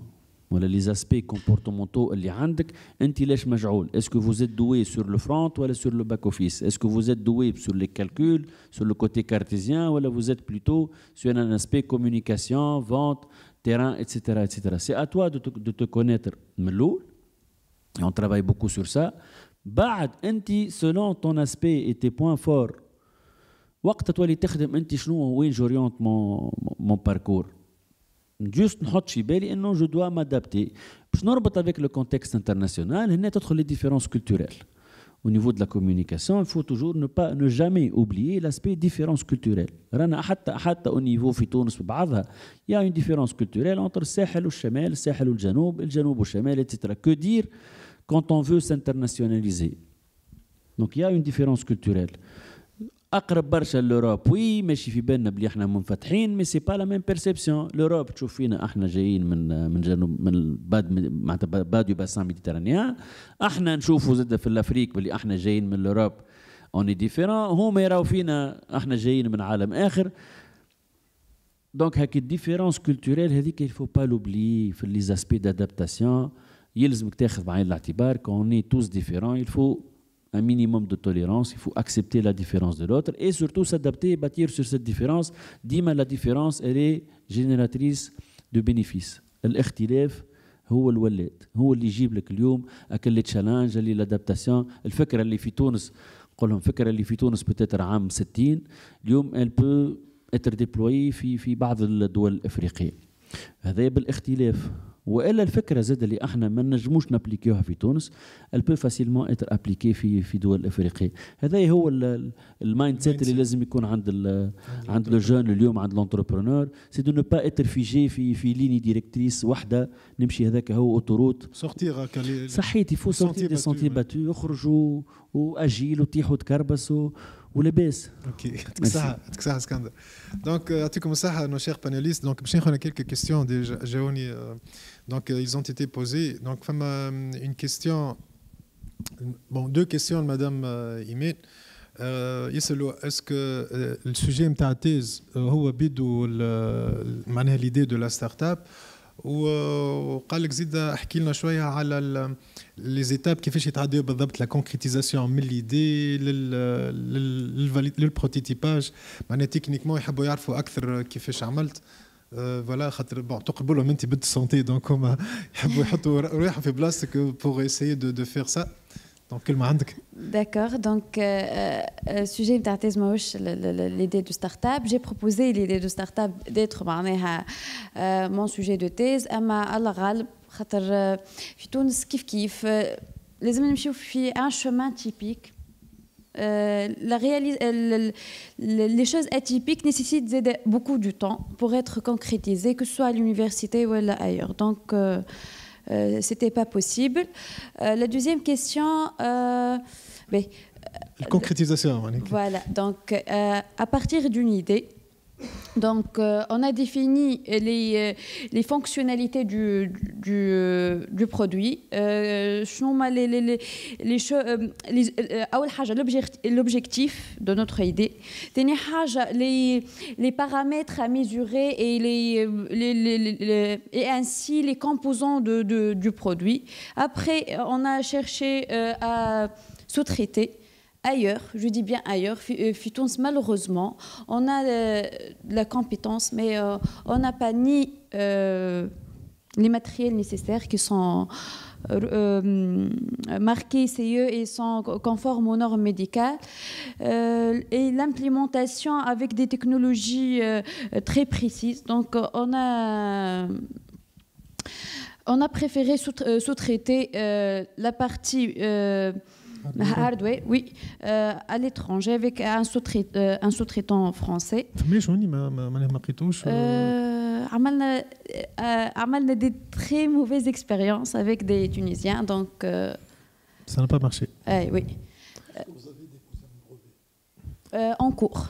ولا لي زاسبي كومبورتمونتو اللي عندك انت ليش مجعول. اسكو vous êtes doué sur le front ولا sur le back office. Est-ce que vous êtes doué sur les calculs sur le côté cartésien ولا vous êtes plutôt sur un aspect communication vente terrain etc etc. C'est à toi de te connaître من الاول. On travaille beaucoup sur ça. بعد انت selon ton aspect et tes points forts وقت تولي تخدم انت شنو وين جوريونت mon parcours. جوست نحط في بالي انه جو دوا مادابتي باش نربط افيك لو كونتكست انترناسيونال. هنا تدخل لي ديفيرونس كولتوريل au niveau de la communication. Il faut toujours ne jamais oublier l'aspect différence culturelle. رانا حتى au niveau في تونس ببعضها il y a une différence culturelle entre الساحل والشمال الساحل والجنوب الجنوب والشمال etc. Que dire quand on veut s'internationaliser. Donc il y a une différence culturelle. اقرب برشا لوروب وي ماشي في بالنا بلي احنا منفتحين مي سي با لا ميم بيرسيبسيون. لوروب تشوف فينا احنا جايين من جنوب من معناتها باديو باسان ميديترانيان. احنا نشوفوا زاد في الافريق بلي احنا جايين من لوروب اوني ديفيرون. هما يراو فينا احنا جايين من عالم اخر. دونك هاك الديفيرونس كولتوريل هذيك il faut pas l'oublier في لي زاسبي دادابتاسيون. يلزمك تاخذ بعين الاعتبار qu'on est tous différents. Il faut un minimum de tolérance, il faut accepter la différence de l'autre et surtout s'adapter et bâtir sur cette différence. ديما la différence elle est génératrice de bénéfices. الاختلاف هو الولاد هو اللي يجيب لك اليوم اكل تشالنج اللي لادابتاسيون. الفكره اللي في تونس نقول لهم فكره اللي في تونس بتاتر عام 60 اليوم elle peut être déployée في بعض الدول الافريقيه. هذا بالاختلاف والا الفكره زاد اللي احنا ما نجموش نابليكيوها في تونس elle peut facilement être appliquée في دول افريقيه. هذا هو المايند سيت اللي لازم يكون عند لو جون اليوم، عند لونتربرونور، سي دو نو با اتر فيجي في ليني ديريكتريس واحده نمشي هذاك هو اوتوروت سورتيغ صحيت يفو سورتي دي سونتي باتو يخرجوا واجيل وتيحوا تكربس ولاباس. اوكي يعطيك الصحه اسكندر. دونك يعطيكم الصحه nos chers panélistes. Donc باش ناخذ quelques questions déjà جاوني donc ils ont été posées. Donc فما une question, bon deux questions de madame Imet. يسألوا est-ce que le sujet نتاع التيز هو بيدو معناها l'idée de la start-up، وقال لك زيد احكي لنا شويه على لي زيتاب كيفاش يتعداو بالضبط لا كونكريتيزاسيون من ليدي للبروتوتيباج، معناها تكنيكمون يحبوا يعرفوا اكثر كيفاش عملت. فوالا خاطر بون تقبل لهم انت بنت السونتي دونك هما يحبوا يحطوا روحهم في بلاصتك بور اسيي دو فير سا. دونك كلمه عندك. D'accord, donc sujet de thèse l'idée de start-up. J'ai proposé l'idée de start-up d'être mon sujet de thèse. أما على غالب خاطر في تونس كيف لازم نمشيو في un chemin typique. Les choses atypiques nécessitent beaucoup de temps pour être concrétisées, que ce soit à l'université ou ailleurs. Donc c'était pas possible. La deuxième question, la concrétisation. Voilà, donc à partir d'une idée, donc on a défini les fonctionnalités du produit. L'objectif de notre idée. Les paramètres à mesurer et ainsi les composants du produit. Après, on a cherché à sous-traiter ailleurs, je dis bien ailleurs. Fitons, malheureusement, on a la compétence, mais on n'a pas ni les matériels nécessaires qui sont marqués CE et sont conformes aux normes médicales, et l'implémentation avec des technologies très précises. Donc, on a préféré sous-traiter la partie hardware, oui, à l'étranger avec un sous-traitant français. عملنا des très mauvaises expériences avec des Tunisiens, donc ça n'a pas marché. Oui. Vous avez déposé un brevet en cours.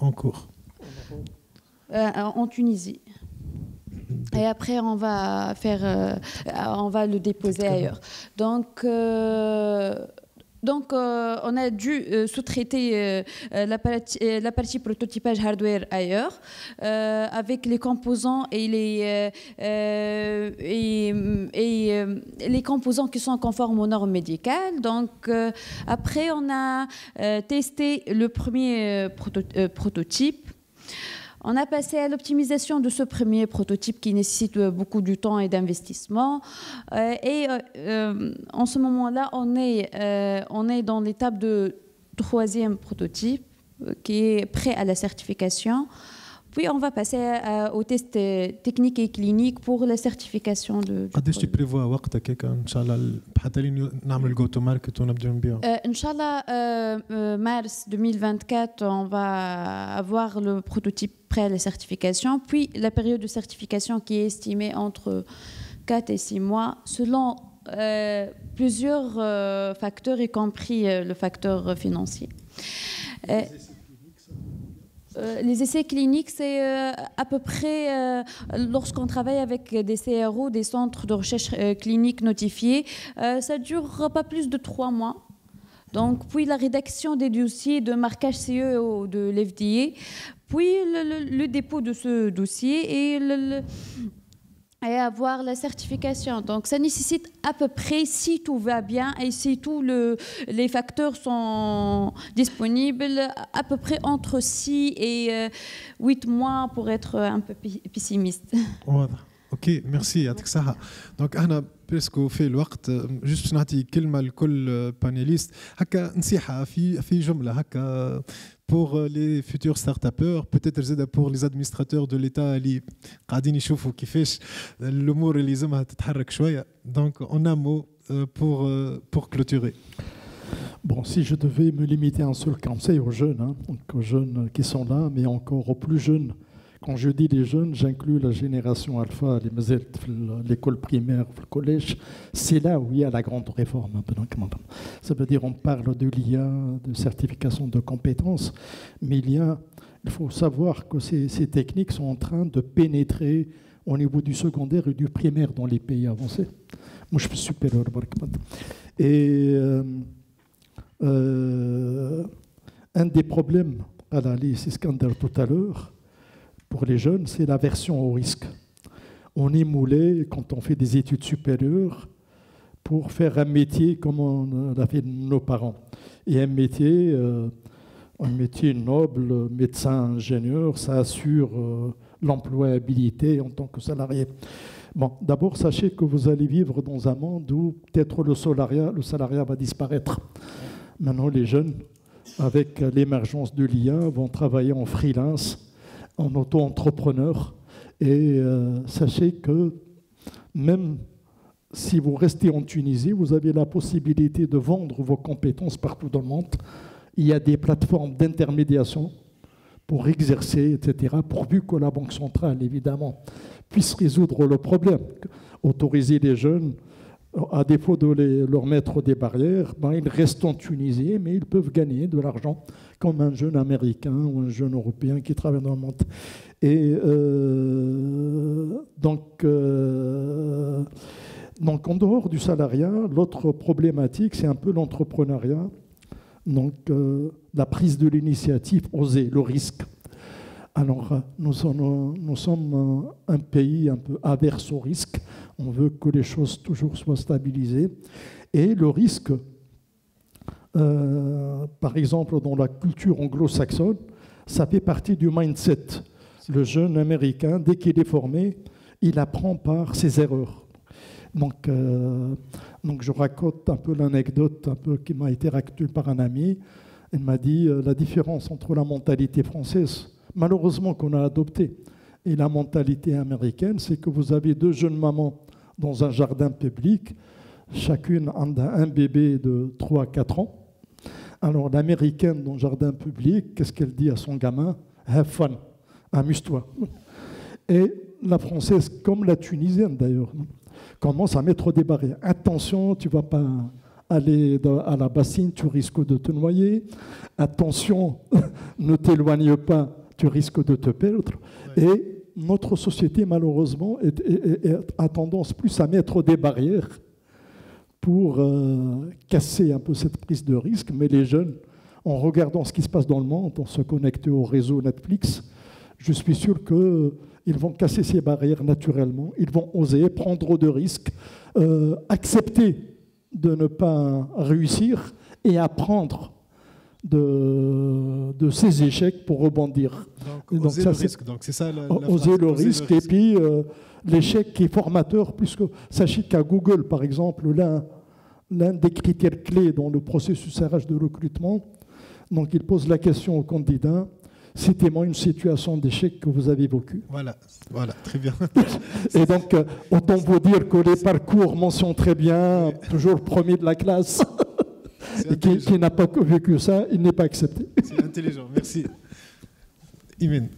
En cours. En Tunisie. Et après, on va le déposer ailleurs. Donc, on a dû sous-traiter la partie prototypage hardware ailleurs, avec les composants et les composants qui sont conformes aux normes médicales. Donc, après, on a testé le premier prototype. On a passé à l'optimisation de ce premier prototype qui nécessite beaucoup de temps et d'investissement. Et en ce moment-là, on est dans l'étape de troisième prototype qui est prêt à la certification. Puis on va passer aux tests techniques et cliniques pour la certification de. قداش tu prévois وقتك هيك ان شاء الله حتى لين نعمل جو تو ماركت ونبداو نبيعوا؟ ان شاء الله mars 2024 on va avoir le prototype prêt à la certification, puis la période de certification qui est estimée entre 4 et 6 mois selon plusieurs facteurs, y compris le facteur financier. Les essais cliniques, c'est à peu près, lorsqu'on travaille avec des CRO, des centres de recherche clinique notifiés, ça ne dure pas plus de 3 mois. Donc, puis la rédaction des dossiers de marquage CE de l'FDA, puis le dépôt de ce dossier et avoir la certification. Donc, ça nécessite à peu près, si tout va bien et si tous les facteurs sont disponibles, à peu près entre 6 et 8 mois pour être un peu pessimiste. اوكي ميرسي يعطيك الصحه. دونك احنا بيسكو في الوقت جوست باش نعطي كلمه لكل بانيليست هكا نصيحه في جمله هكا pour les futurs start-upers, peut-être زاد pour les administrateurs de l'État اللي قاعدين يشوفوا كيفاش الامور اللي لازمها تتحرك شويه. Donc en un mot pour clôturer. Bon, si je devais me limiter à un seul conseil aux jeunes, donc aux jeunes qui sont là, mais encore aux plus jeunes. Quand je dis les jeunes, j'inclus la génération alpha, l'école primaire, le collège. C'est là où il y a la grande réforme. Ça veut dire on parle de l'IA, de certification de compétences, mais il faut savoir que ces techniques sont en train de pénétrer au niveau du secondaire et du primaire dans les pays avancés. Moi, je suis supérieur. Et un des problèmes, à la liste Iskander tout à l'heure, pour les jeunes, c'est l'aversion au risque. On est moulé, quand on fait des études supérieures, pour faire un métier comme on l'a fait nos parents. Et un métier noble, médecin, ingénieur, ça assure l'employabilité en tant que salarié. Bon, d'abord, sachez que vous allez vivre dans un monde où peut-être le salariat va disparaître. Maintenant, les jeunes, avec l'émergence de l'IA, vont travailler en freelance, en auto-entrepreneur. Et sachez que même si vous restez en Tunisie, vous avez la possibilité de vendre vos compétences partout dans le monde. Il y a des plateformes d'intermédiation pour exercer, etc., pourvu que la Banque centrale, évidemment, puisse résoudre le problème. Autoriser les jeunes, à défaut de leur mettre des barrières, ils restent en Tunisie, mais ils peuvent gagner de l'argent comme un jeune Américain ou un jeune Européen qui travaille dans le monde. Et donc, en dehors du salariat, l'autre problématique, c'est un peu l'entrepreneuriat. Donc, la prise de l'initiative, oser, le risque. Alors, nous sommes un pays un peu averse au risque. On veut que les choses toujours soient stabilisées. Et le risque, par exemple, dans la culture anglo-saxonne, ça fait partie du mindset. Le jeune Américain, dès qu'il est formé, il apprend par ses erreurs. Donc je raconte un peu l'anecdote qui m'a été racontée par un ami. Il m'a dit la différence entre la mentalité française, malheureusement qu'on a adoptée, et la mentalité américaine, c'est que vous avez deux jeunes mamans dans un jardin public, chacune a un bébé de 3 à 4 ans. Alors l'américaine dans le jardin public, qu'est-ce qu'elle dit à son gamin? Have fun, amuse-toi. Et la française, comme la tunisienne d'ailleurs, commence à mettre des barrières. Attention, tu ne vas pas aller à la bassine, tu risques de te noyer. Attention, ne t'éloigne pas, tu risques de te perdre. Ouais. Et notre société, malheureusement, a tendance plus à mettre des barrières pour casser un peu cette prise de risque. Mais les jeunes, en regardant ce qui se passe dans le monde, en se connectant au réseau Netflix, je suis sûr qu'ils vont casser ces barrières naturellement. Ils vont oser prendre de risques, accepter de ne pas réussir et apprendre de ces échecs pour rebondir. Donc oser le risque. Donc c'est ça la oser le risque. Et puis l'échec qui est formateur, puisque sachez qu'à Google, par exemple, l'un des critères clés dans le processus RH de recrutement, donc il pose la question au candidat: citez-moi une situation d'échec que vous avez vécue. Voilà, très bien. Et donc, autant vous dire que les parcours mentionnent très bien, toujours premier de la classe, et qui n'a pas vécu ça, il n'est pas accepté. C'est intelligent, merci. Imen,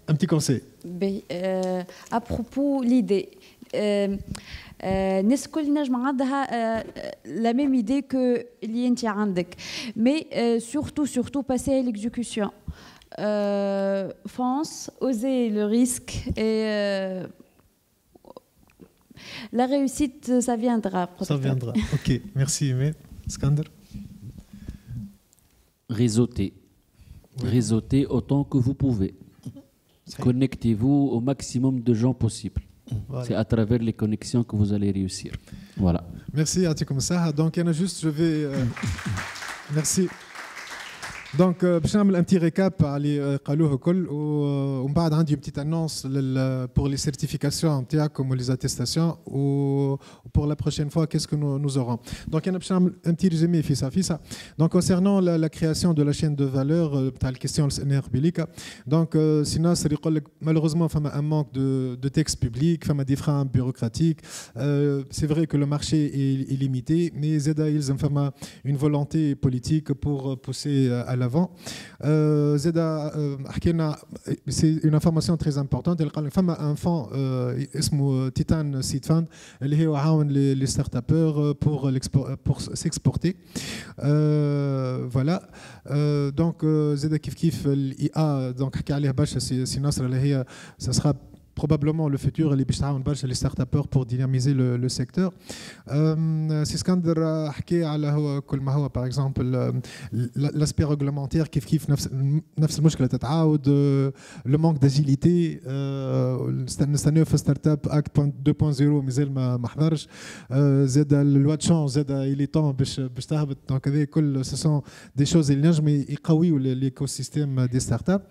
un petit conseil. À propos l'idée, الناس الكل نجم عندها la même idée que اللي انت عندك, mais surtout passer à l'exécution. Fonce, oser le risque et la réussite, ça viendra. Ça viendra. Ok, merci. Mais Skander. Réseauter. Oui. Réseauter autant que vous pouvez. Connectez-vous au maximum de gens possible. Voilà. C'est à travers les connexions que vous allez réussir. Voilà. Merci, Atikum Saha. Donc, il y en a juste, je vais. Merci. دونك باش نعمل ان بتي ريكاب على قالوه الكل ومن بعد عندي une petite annonce pour les certifications نتاعكم ولي attestations و pour la prochaine fois qu'est-ce que nous aurons. Donc انا باش نعمل un petit résumé في ça. Donc concernant la création de la chaîne de valeur تاع الكيستيون énergétique. Donc سي ناصر يقول لك malheureusement فما un manque de texte public, فما des freins bureaucratiques. C'est vrai que le marché est limité mais زاد يلزم فما une volonté politique pour pousser à l'avant. C'est une information très importante. Il y a un fonds Titan Seed Fund qui aide les start-upers pour s'exporter. Voilà. Donc, l'IA, ça sera probablement le futur اللي باش تعاون برشا les start-upers pour dynamiser le secteur. سي اسكندر حكي على هو كل ما هو par exemple l'aspect réglementaire كيف نفس المشكله تتعاود le manque d'agilité نستناو في ستارت اب اكت 2.0 مازال ما حضرش زاد الوا دو شونس زاد الي طون باش تهبط دونك هذه كل سو سون دي شوز اللي نجم يقويوا ليكو سيستيم دي ستارت اب.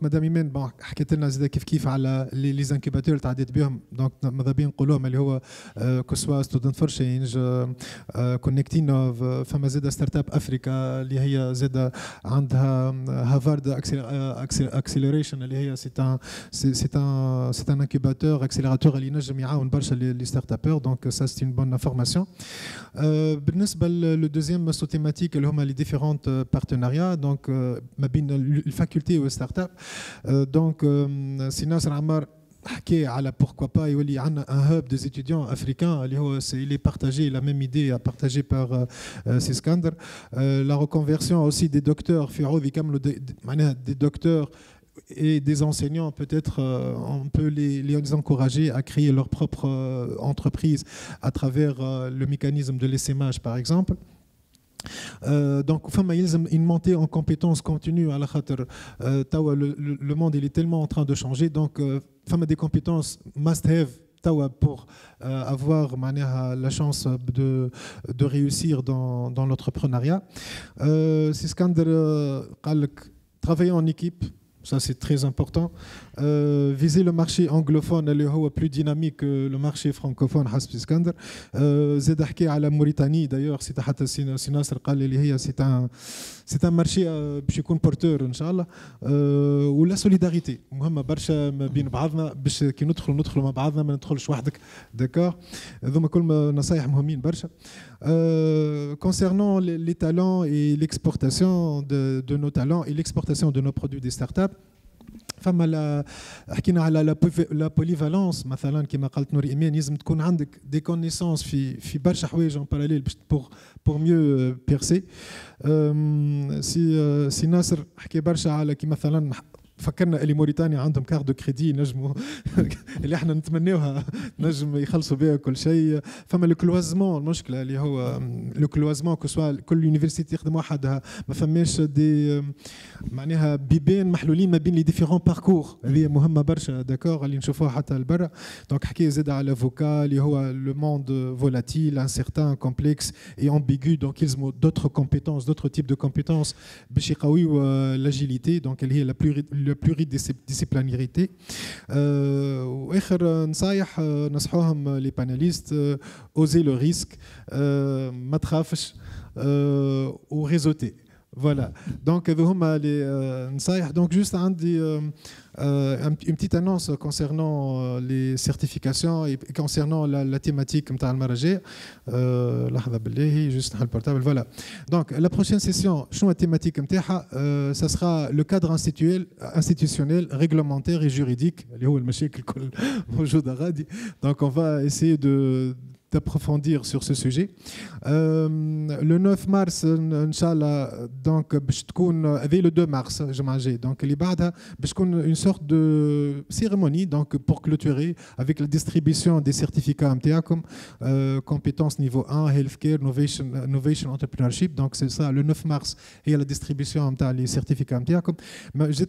مدام ايمان حكيت لنا زاد كيف على لي زانكوباتور تعديت بهم دونك ماذا بين نقولوهم اللي هو كسوا ستودنت فور تشينج كونكتينوف فما زاد ستارت اب افريكا اللي هي زاد عندها هافارد اكسيلريشن اللي هي سي ان انكوباتور اكسيلراتور اللي ينجم يعاون برشا لي ستارت ابور دونك سا سي اون بون انفورماسيون. بالنسبه لو دوزيام سو تيماتيك اللي هما لي ديفيرونت بارتناريا دونك ما بين الفاكولتي والستارت اب دونك سي ناصر عمار حكي على pourquoi pas يولي عندنا un hub des étudiants africains اللي هو il est partagé la même idée à partager par Siskander. La reconversion aussi des docteurs في عوض يكملوا معناها des docteurs et des enseignants, peut-être on peut les encourager à créer leur propre entreprise à travers le mécanisme de l'essaimage par exemple. Donc فما يلزم une montée en compétences continue على خاطر توا le monde il est tellement en train de changer donc فما des compétences must have توا pour avoir la chance de réussir dans l'entrepreneuriat. C'est Skander قال لك travailler en équipe. Ça, c'est très important. Viser le marché anglophone, اللي هو plus dynamique que le marché francophone, حسب اسكندر. زاد حكي على موريتاني d'ailleurs, c'est حتى سي ناصر قال اللي هي c'est un marché باش يكون porteur إن شاء الله. ولا solidarité مهمة برشا ما بين بعضنا باش كي ندخلوا مع بعضنا ما ندخلش وحدك. D'accord. هذوما كل نصايح مهمين برشا. Concernant les talents et l'exportation de nos talents et l'exportation de nos produits des startups, فما حكينا على لا بوليفالونس مثلا كما قالت نور ايمان لازم تكون عندك دي كونيسونس في برشا حوايج اون باراليل pour mieux percer. سي ناصر حكي برشا على كي مثلا فكرنا اللي موريتانيا عندهم كارت دو كريدي نجموا اللي احنا نتمناوها نجم يخلصوا بها كل شيء. فما لو كلوازمون المشكله اللي هو لو كلوازمون كسوا كل يونيفرسيتي تخدم وحدها ما فماش دي معناها بيبان محلولين ما بين لي ديفيرون باركور هذه مهمه برشا. داكور اللي نشوفوها حتى لبرا. دونك حكي زاد على افوكا اللي هو لو موند فولاتيل انسيرتان كومبلكس اي امبيغو دونك يلزموا دوتر كومبيتونس دوتر تيب دو كومبيتونس باش يقويو لاجيليتي دونك اللي هي la pluridisciplinarité. واخر نصايح نصحوهم لي باناليست oser le risque ما تخافش وريزوتي. Voilà. Donc, donc juste une petite annonce concernant les certifications et concernant la thématique comme le marager. Juste le portable. Voilà. Donc, la prochaine session, la thématique ça sera le cadre institutionnel, réglementaire et juridique. Donc, on va essayer d'approfondir sur ce sujet. Le 9 mars, Inch'Allah, donc, avec le 2 mars, donc, une sorte de cérémonie donc, pour clôturer avec la distribution des certificats MTA comme compétences niveau 1, healthcare, innovation, entrepreneurship. Donc, c'est ça, le 9 mars, il y a la distribution des certificats MTA. J'ai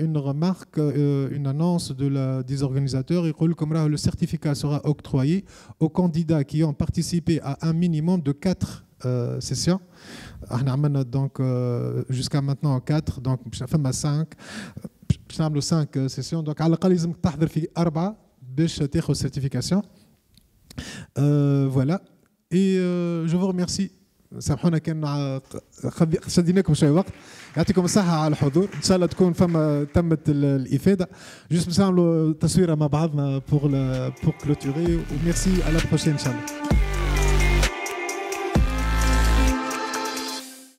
une remarque, une annonce des organisateurs. Le certificat sera octroyé aux candidats qui ont participé à un minimum de 4 sessions. On a donc jusqu'à maintenant 4, donc فما 5 باش نعملوا 5 سيسيون. دونك على الاقل لازم تحضر في 4 باش تاخذ سيرتيفيكاسيون. فوالا اي جو فو ريميرسي. سامحونا كان شديناكم شويه وقت. يعطيكم الصحه على الحضور، ان شاء الله تكون فما تمت الافاده. جوست باش نعملوا تصويره مع بعضنا بور كلوتوري، وميرسي على بروشين ان شاء الله.